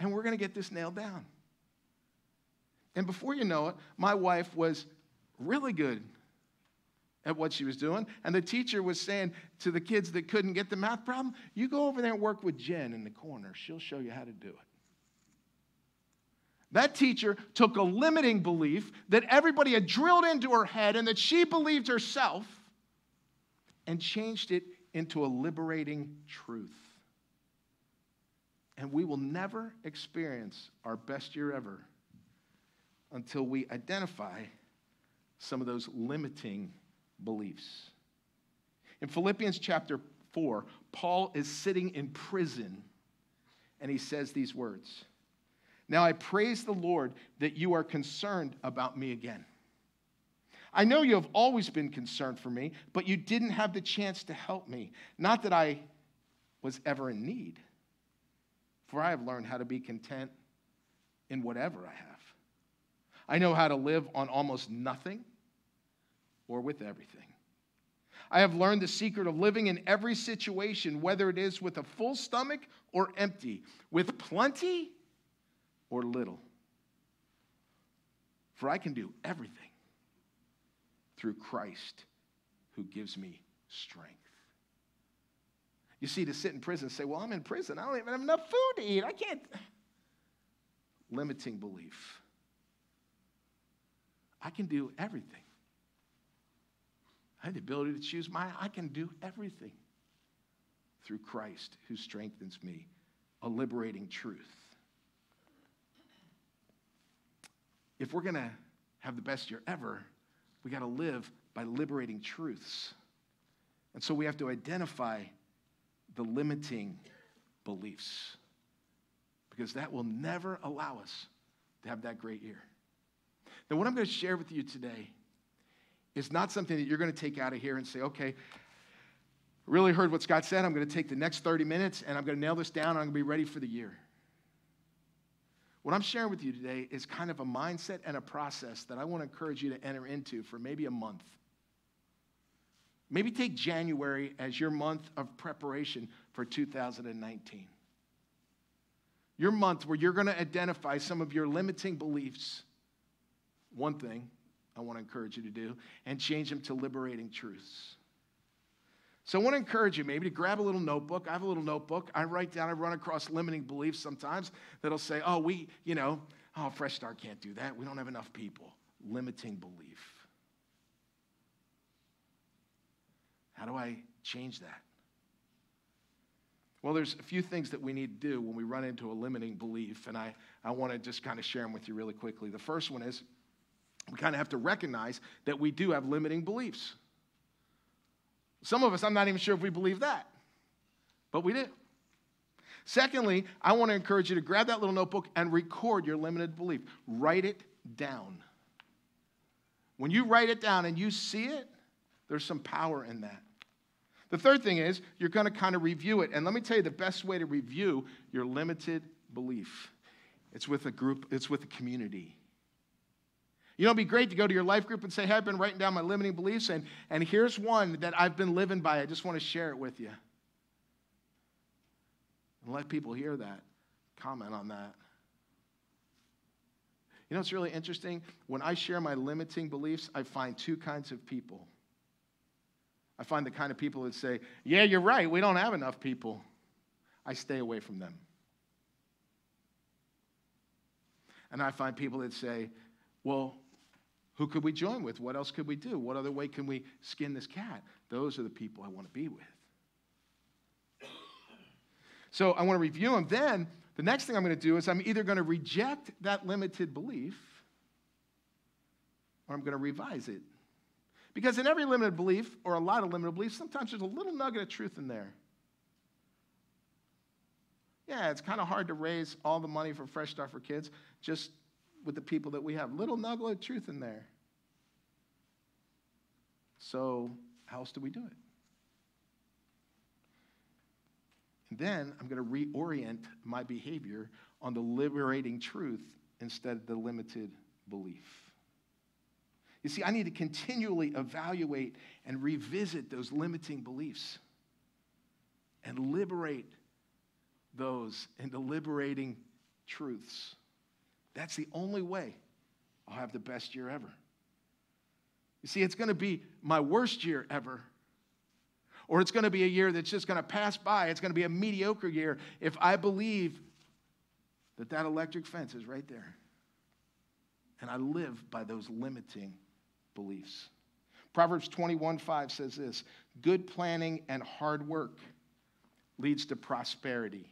and we're going to get this nailed down. And before you know it, my wife was really good at what she was doing. And the teacher was saying to the kids that couldn't get the math problem, you go over there and work with Jen in the corner. She'll show you how to do it. That teacher took a limiting belief that everybody had drilled into her head and that she believed herself and changed it into a liberating truth. And we will never experience our best year ever until we identify some of those limiting beliefs. In Philippians chapter 4, Paul is sitting in prison, and he says these words. Now I praise the Lord that you are concerned about me again. I know you have always been concerned for me, but you didn't have the chance to help me. Not that I was ever in need, for I have learned how to be content in whatever I have. I know how to live on almost nothing or with everything. I have learned the secret of living in every situation, whether it is with a full stomach or empty, with plenty or little. For I can do everything through Christ who gives me strength. You see, to sit in prison and say, well, I'm in prison. I don't even have enough food to eat. I can't. Limiting belief. I can do everything. I have the ability to choose I can do everything through Christ who strengthens me. A liberating truth. If we're going to have the best year ever, we got to live by liberating truths. And so we have to identify the limiting beliefs, because that will never allow us to have that great year. Now, what I'm going to share with you today is not something that you're going to take out of here and say, okay, really heard what Scott said. I'm going to take the next 30 minutes and I'm going to nail this down and I'm going to be ready for the year. What I'm sharing with you today is kind of a mindset and a process that I want to encourage you to enter into for maybe a month. Maybe take January as your month of preparation for 2019. Your month where you're going to identify some of your limiting beliefs. One thing I want to encourage you to do, and change them to liberating truths. So I want to encourage you maybe to grab a little notebook. I have a little notebook. I write down, I run across limiting beliefs sometimes that'll say, Freshstart can't do that. We don't have enough people. Limiting belief. How do I change that? Well, there's a few things that we need to do when we run into a limiting belief, and I want to just kind of share them with you really quickly. The first one is we kind of have to recognize that we do have limiting beliefs. Some of us, I'm not even sure if we believe that, but we do. Secondly, I want to encourage you to grab that little notebook and record your limited belief. Write it down. When you write it down and you see it, there's some power in that. The third thing is you're going to kind of review it. And let me tell you the best way to review your limited belief. It's with a group, it's with a community. You know, it'd be great to go to your life group and say, hey, I've been writing down my limiting beliefs, and here's one that I've been living by. I just want to share it with you. And let people hear that, comment on that. You know, it's really interesting. When I share my limiting beliefs, I find two kinds of people. I find the kind of people that say, yeah, you're right, we don't have enough people. I stay away from them. And I find people that say, well, who could we join with? What else could we do? What other way can we skin this cat? Those are the people I want to be with. So I want to review them. Then the next thing I'm going to do is I'm either going to reject that limited belief or I'm going to revise it. Because in every limited belief, or a lot of limited beliefs, sometimes there's a little nugget of truth in there. Yeah, it's kind of hard to raise all the money for Fresh Start for Kids just with the people that we have. Little nugget of truth in there. So how else do we do it? And then I'm going to reorient my behavior on the liberating truth instead of the limited belief. You see, I need to continually evaluate and revisit those limiting beliefs and liberate those into liberating truths. That's the only way I'll have the best year ever. You see, it's going to be my worst year ever, or it's going to be a year that's just going to pass by. It's going to be a mediocre year if I believe that that electric fence is right there. And I live by those limiting beliefs. Proverbs 21:5 says this, good planning and hard work leads to prosperity.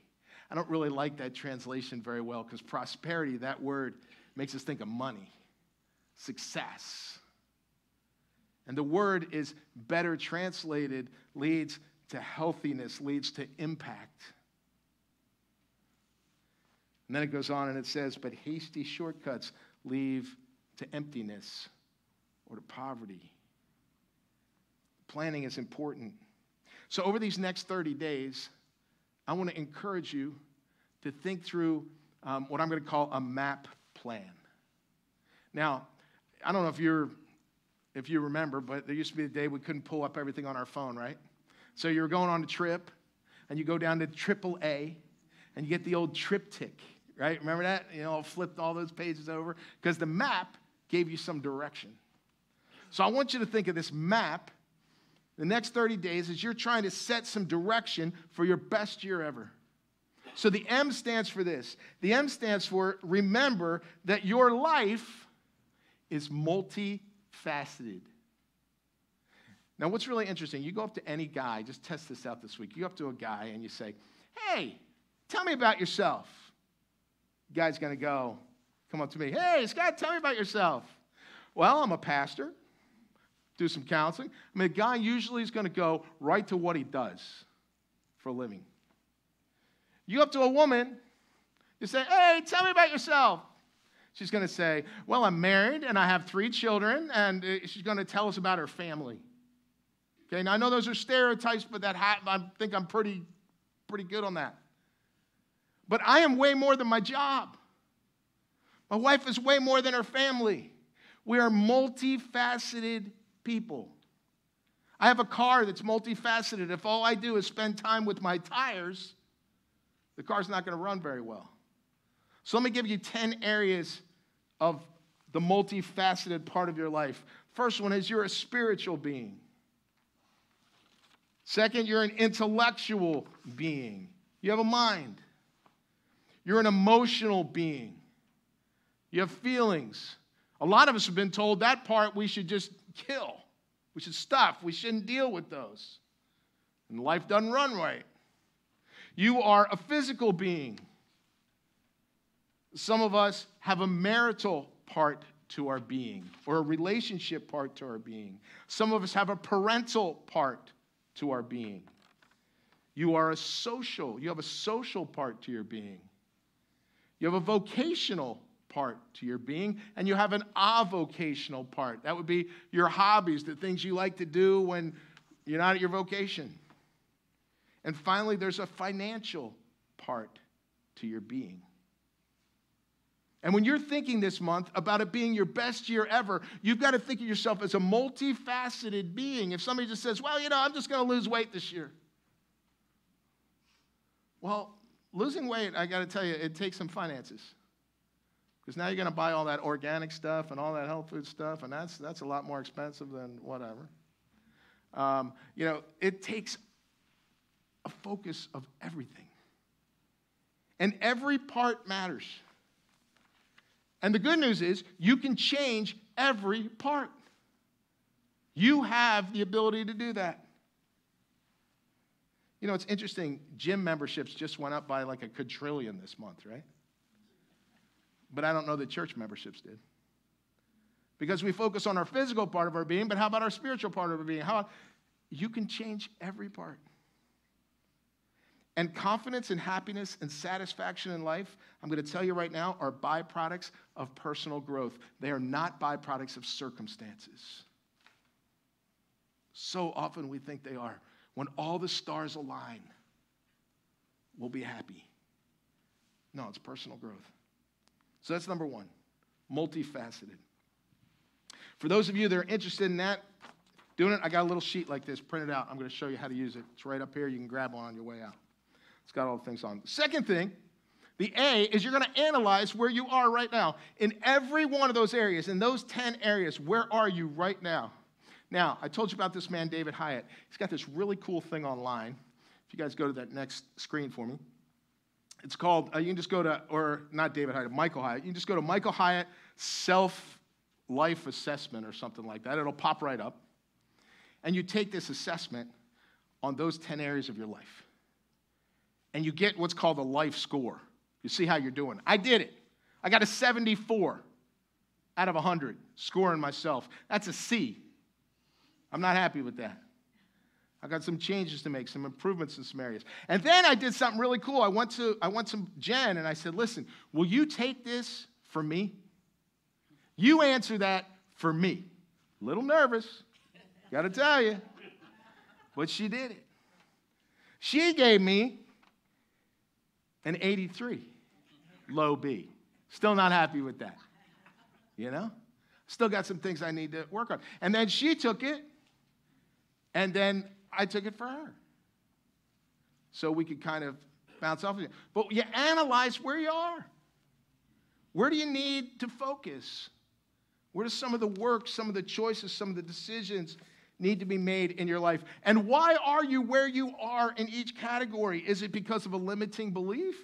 I don't really like that translation very well because prosperity, that word, makes us think of money, success. And the word is better translated, leads to healthiness, leads to impact. And then it goes on and it says, but hasty shortcuts lead to emptiness or to poverty. Planning is important. So over these next 30 days, I want to encourage you to think through what I'm going to call a MAP plan. Now, I don't know if you remember, but there used to be a day we couldn't pull up everything on our phone, right? So you were going on a trip, and you go down to AAA, and you get the old triptych, right? Remember that? You know, flipped all those pages over. Because the map gave you some direction. So I want you to think of this map the next 30 days as you're trying to set some direction for your best year ever. So the M stands for this. The M stands for remember that your life is multifaceted. Now, what's really interesting, you go up to any guy, just test this out this week. You go up to a guy and you say, hey, tell me about yourself. The guy's going to come up to me, hey, Scott, tell me about yourself. Well, I'm a pastor, do some counseling. I mean, the guy usually is going to go right to what he does for a living. You go up to a woman, you say, hey, tell me about yourself. She's going to say, well, I'm married and I have 3 children, and she's going to tell us about her family. Okay, now I know those are stereotypes, but I think I'm pretty good on that. But I am way more than my job. My wife is way more than her family. We are multifaceted people. I have a car that's multifaceted. If all I do is spend time with my tires, the car's not going to run very well. So let me give you 10 areas of the multifaceted part of your life. First one is you're a spiritual being. Second, you're an intellectual being. You have a mind. You're an emotional being. You have feelings. A lot of us have been told that part we should just kill. We should stuff. We shouldn't deal with those. And life doesn't run right. You are a physical being. Some of us have a marital part to our being, or a relationship part to our being. Some of us have a parental part to our being. You have a social part to your being. You have a vocational part to your being, and you have an avocational part. That would be your hobbies, the things you like to do when you're not at your vocation. And finally, there's a financial part to your being. And when you're thinking this month about it being your best year ever, you've got to think of yourself as a multifaceted being. If somebody just says, well, I'm just going to lose weight this year. Well, losing weight, I got to tell you, it takes some finances. Because now you're going to buy all that organic stuff and all that health food stuff, and that's a lot more expensive than whatever. It takes a focus of everything. And every part matters. And the good news is you can change every part. You have the ability to do that. It's interesting. Gym memberships just went up by like a quadrillion this month, right? But I don't know that church memberships did. Because we focus on our physical part of our being, but how about our spiritual part of our being? You can change every part. And confidence and happiness and satisfaction in life, I'm going to tell you right now, are byproducts of personal growth. They are not byproducts of circumstances. So often we think they are. When all the stars align, we'll be happy. No, it's personal growth. So that's number one, multifaceted. For those of you that are interested in that, doing it, I got a little sheet like this printed out. I'm going to show you how to use it. It's right up here. You can grab one on your way out. It's got all the things on. The second thing, the A, is you're going to analyze where you are right now. In every one of those areas, in those 10 areas, where are you right now? Now, I told you about this man, David Hyatt. He's got this really cool thing online. If you guys go to that next screen for me. It's called, you can just go to, or not David Hyatt, Michael Hyatt. You can just go to Michael Hyatt Self-Life Assessment or something like that. It'll pop right up. And you take this assessment on those 10 areas of your life. And you get what's called a life score. You see how you're doing. I did it. I got a 74 out of 100 scoring myself. That's a C. I'm not happy with that. I got some changes to make, some improvements in some areas. And then I did something really cool. I went to Jen and I said, listen, will you take this for me? You answer that for me. A little nervous, got to tell you. But she did it. She gave me an 83, low B. Still not happy with that. Still got some things I need to work on. And then she took it, and then I took it for her. So we could kind of bounce off of it. But you analyze where you are. Where do you need to focus? Where does some of the work, some of the choices, some of the decisions need to be made in your life? And why are you where you are in each category? Is it because of a limiting belief?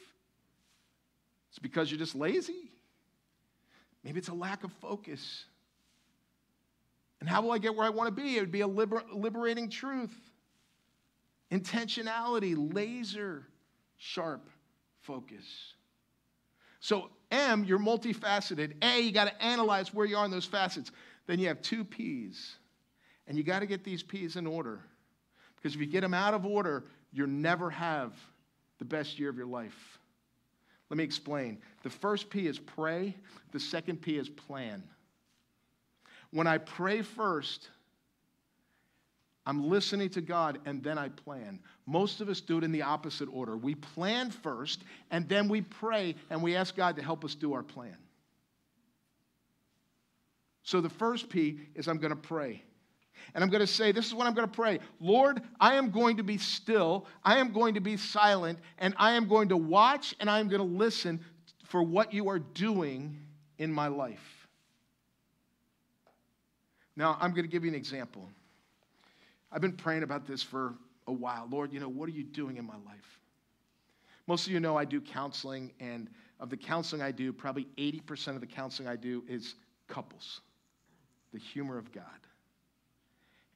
It's because you're just lazy. Maybe it's a lack of focus. And how will I get where I want to be? It would be a liberating truth. Intentionality, laser sharp focus. So M, you're multifaceted. A, you got to analyze where you are in those facets. Then you have 2 P's. And you got to get these P's in order. Because if you get them out of order, you'll never have the best year of your life. Let me explain. The first P is pray. The second P is plan. When I pray first, I'm listening to God, and then I plan. Most of us do it in the opposite order. We plan first, and then we pray, and we ask God to help us do our plan. So the first P is I'm going to pray. And I'm going to say, this is what I'm going to pray. Lord, I am going to be still, I am going to be silent, and I am going to watch, and I am going to listen for what you are doing in my life. Now, I'm going to give you an example. I've been praying about this for a while. Lord, what are you doing in my life? Most of you know I do counseling, and of the counseling I do, probably 80% of the counseling I do is couples, the humor of God.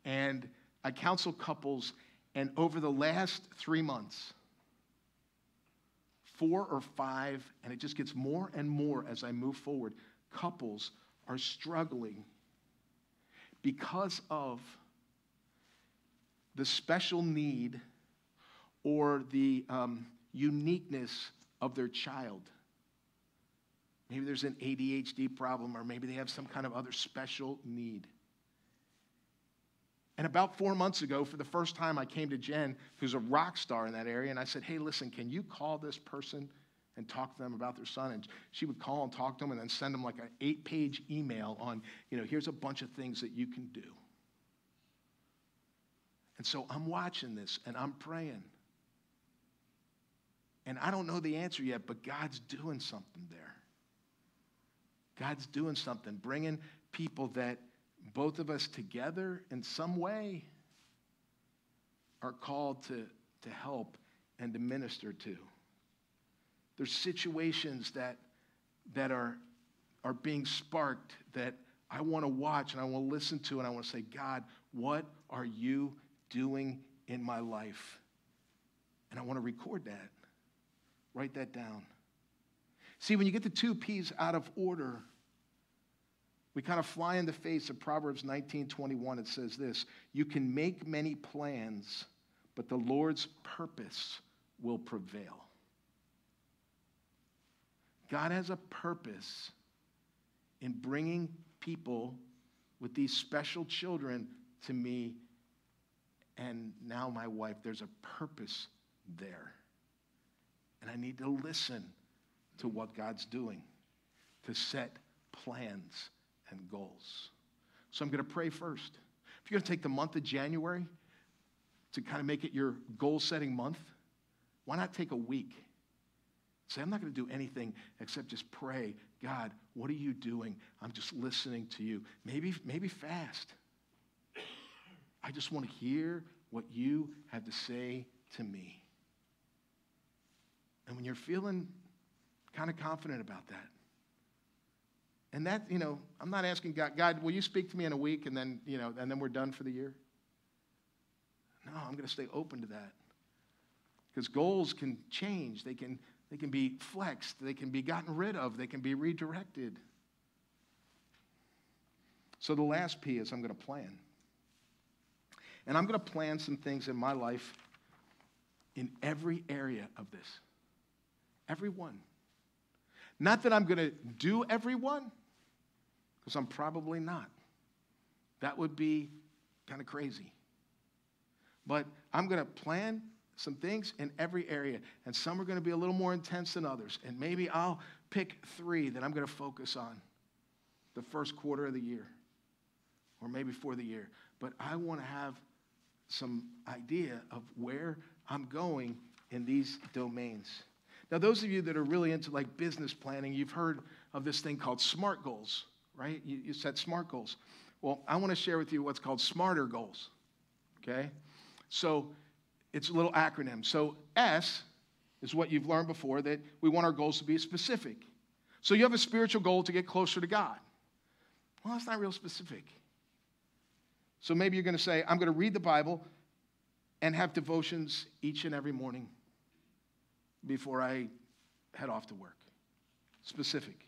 And I counsel couples, and over the last 3 months, 4 or 5, and it just gets more and more as I move forward, couples are struggling because of the special need or the uniqueness of their child. Maybe there's an ADHD problem, or maybe they have some kind of other special need. And about 4 months ago, for the first time, I came to Jen, who's a rock star in that area, and I said, hey, listen, can you call this person and talk to them about their son? And she would call and talk to them and then send them like an 8-page email on, here's a bunch of things that you can do. And so I'm watching this, and I'm praying. And I don't know the answer yet, but God's doing something there. God's doing something, bringing people that both of us together in some way are called to help and to minister to. There's situations that are being sparked that I want to watch and I want to listen to, and I want to say, God, what are you doing in my life? And I want to record that. Write that down. See, when you get the 2 P's out of order, we kind of fly in the face of Proverbs 19:21. It says this: you can make many plans, but the Lord's purpose will prevail. God has a purpose in bringing people with these special children to me and now my wife. There's a purpose there. And I need to listen to what God's doing to set plans and goals. So I'm going to pray first. If you're going to take the month of January to kind of make it your goal-setting month, why not take a week? Say, I'm not going to do anything except just pray. God, what are you doing? I'm just listening to you. Maybe fast. I just want to hear what you have to say to me. And when you're feeling kind of confident about that, and that, I'm not asking God, will you speak to me in a week and then, and then we're done for the year? No, I'm going to stay open to that. Because goals can change. They can be flexed. They can be gotten rid of. They can be redirected. So the last P is I'm going to plan. And I'm going to plan some things in my life in every area of this. Every one. Not that I'm going to do every one, because I'm probably not. That would be kind of crazy. But I'm going to plan some things in every area, and some are going to be a little more intense than others. And maybe I'll pick 3 that I'm going to focus on the first quarter of the year, or maybe for the year. But I want to have some idea of where I'm going in these domains. Now, those of you that are really into like business planning, you've heard of this thing called SMART goals, right? You set SMART goals. Well, I want to share with you what's called SMARTer goals, okay? So it's a little acronym. So S is what you've learned before, that we want our goals to be specific. So you have a spiritual goal to get closer to God. Well, that's not real specific. So maybe you're going to say, I'm going to read the Bible and have devotions each and every morning before I head off to work. Specific.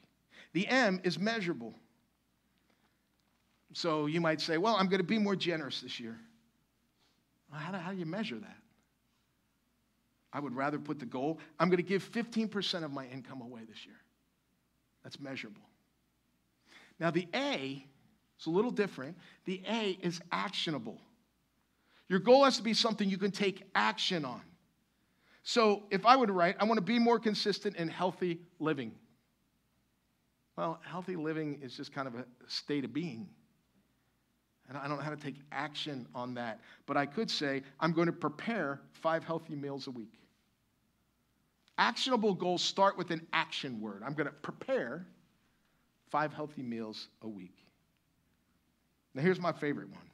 The M is measurable. So you might say, well, I'm going to be more generous this year. Well, how do you measure that? I would rather put the goal, I'm going to give 15% of my income away this year. That's measurable. Now the A is a little different. The A is actionable. Your goal has to be something you can take action on. So if I were to write, I want to be more consistent in healthy living. Well, healthy living is just kind of a state of being. And I don't know how to take action on that. But I could say, I'm going to prepare 5 healthy meals a week. Actionable goals start with an action word. I'm going to prepare 5 healthy meals a week. Now, here's my favorite one.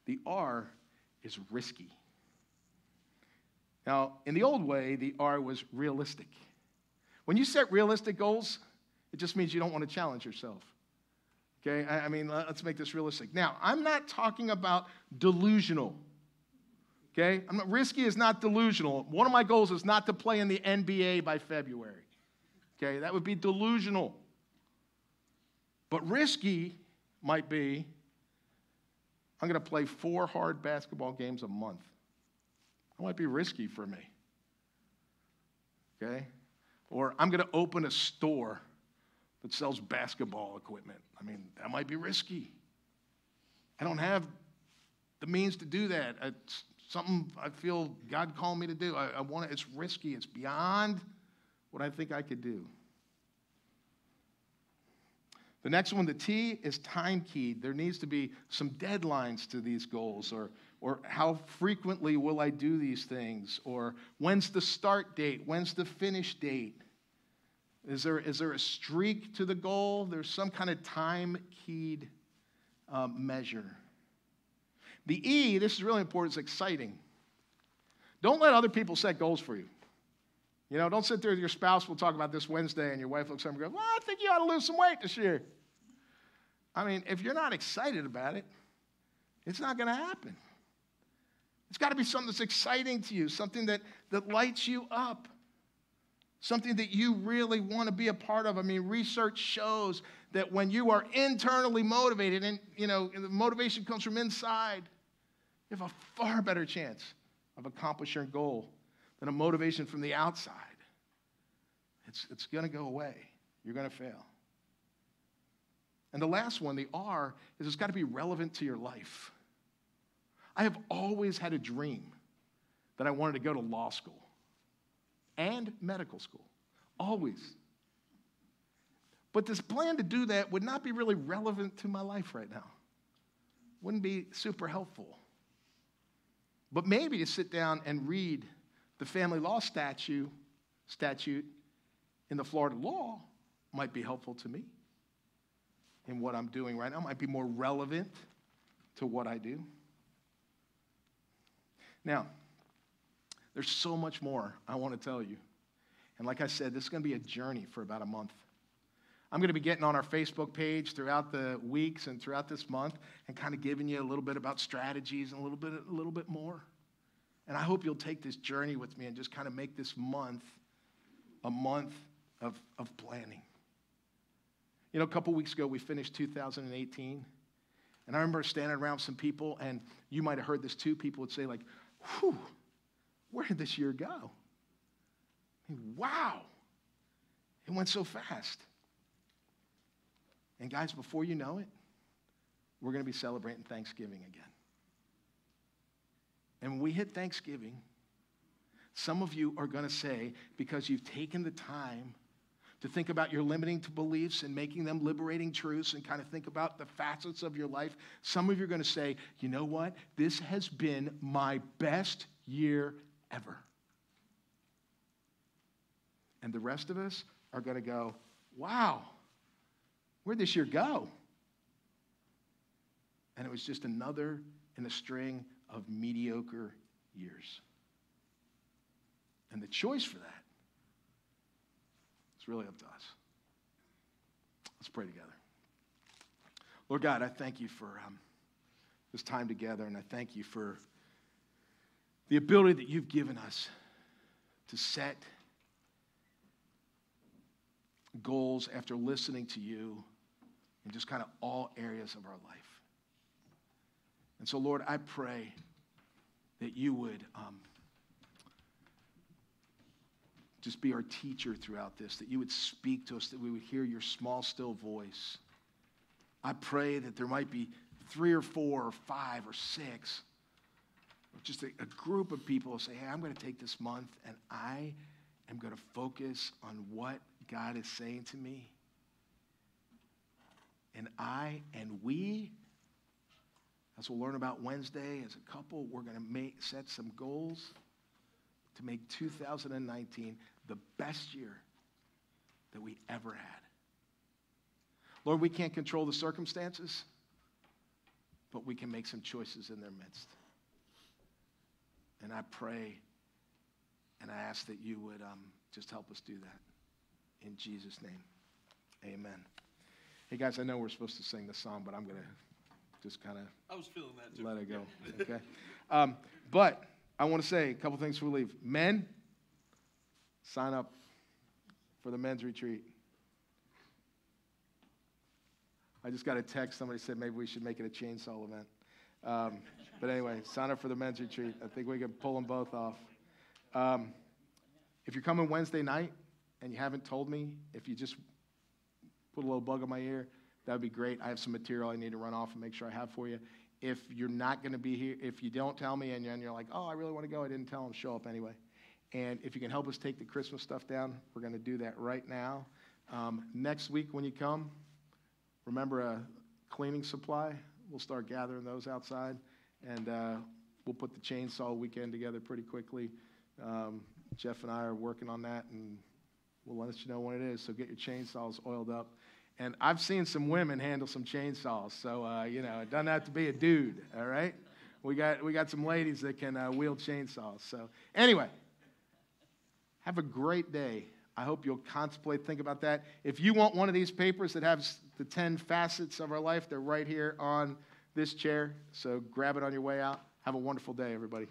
The R is risky. Now, in the old way, the R was realistic. When you set realistic goals, it just means you don't want to challenge yourself. Okay? I mean, let's make this realistic. Now, I'm not talking about delusional. Okay? Risky is not delusional. One of my goals is not to play in the NBA by February. Okay? That would be delusional. But risky might be, I'm going to play 4 hard basketball games a month. That might be risky for me. Okay? Or I'm going to open a store that sells basketball equipment. I mean, that might be risky. I don't have the means to do that. It's something I feel God called me to do. I want it. It's risky. It's beyond what I think I could do. The next one, the T, is time-keyed. There needs to be some deadlines to these goals, or how frequently will I do these things, or when's the start date, when's the finish date? Is there a streak to the goal? There's some kind of time-keyed measure. The E, this is really important, it's exciting. Don't let other people set goals for you. You know, don't sit there with your spouse, we'll talk about this Wednesday, and your wife looks at him and goes, well, I think you ought to lose some weight this year. I mean, if you're not excited about it, it's not going to happen. It's got to be something that's exciting to you, something that lights you up, something that you really want to be a part of. I mean, research shows that when you are internally motivated, and, you know, the motivation comes from inside, you have a far better chance of accomplishing your goal than a motivation from the outside. It's going to go away. You're going to fail. And the last one, the R, is it's got to be relevant to your life. I have always had a dream that I wanted to go to law school and medical school. Always. But this plan to do that would not be really relevant to my life right now. Wouldn't be super helpful. But maybe to sit down and read the family law statute in the Florida law might be helpful to me in what I'm doing right now. Might be more relevant to what I do. Now, there's so much more I want to tell you. And like I said, this is going to be a journey for about a month. I'm going to be getting on our Facebook page throughout the weeks and throughout this month and kind of giving you a little bit about strategies and a little bit more. And I hope you'll take this journey with me and just kind of make this month a month of planning. You know, a couple weeks ago, we finished 2018. And I remember standing around some people, and you might have heard this too. People would say, like, whew, where did this year go? I mean, wow, it went so fast. And guys, before you know it, we're going to be celebrating Thanksgiving again. And when we hit Thanksgiving, some of you are going to say, because you've taken the time to think about your limiting beliefs and making them liberating truths and kind of think about the facets of your life, some of you are going to say, you know what? This has been my best year ever. And the rest of us are going to go, wow, Where'd this year go? And it was just another in a string of mediocre years. And the choice for that is really up to us. Let's pray together. Lord God, I thank you for this time together, and I thank you for the ability that you've given us to set goals after listening to you in just kind of all areas of our life. And so, Lord, I pray that you would just be our teacher throughout this, that you would speak to us, that we would hear your small, still voice. I pray that there might be 3 or 4 or 5 or 6, or just a group of people who say, hey, I'm going to take this month and I am going to focus on what God is saying to me. And I and we, as we'll learn about Wednesday, as a couple, we're going to set some goals to make 2019 the best year that we ever had. Lord, we can't control the circumstances, but we can make some choices in their midst. And I pray and I ask that you would just help us do that. In Jesus' name, amen. Hey, guys, I know we're supposed to sing this song, but I'm going to just kind of I was feeling that too. Let it go, okay? But I want to say a couple things before we leave. Men, sign up for the men's retreat. I just got a text. Somebody said maybe we should make it a chainsaw event. But anyway, sign up for the men's retreat. I think we can pull them both off. If you're coming Wednesday night and you haven't told me, if you just put a little bug in my ear, that would be great. I have some material I need to run off and make sure I have for you. If you're not going to be here, if you don't tell me and you're like, oh, I really want to go, I didn't tell them, show up anyway. And if you can help us take the Christmas stuff down, we're going to do that right now. Next week when you come, remember a cleaning supply. We'll start gathering those outside, and we'll put the chainsaw weekend together pretty quickly. Jeff and I are working on that, and we'll let you know when it is, so get your chainsaws oiled up. And I've seen some women handle some chainsaws, so, it doesn't have to be a dude, all right? We got some ladies that can wield chainsaws. So anyway, have a great day. I hope you'll contemplate, think about that. If you want one of these papers that has the 10 facets of our life, they're right here on this chair, so grab it on your way out. Have a wonderful day, everybody.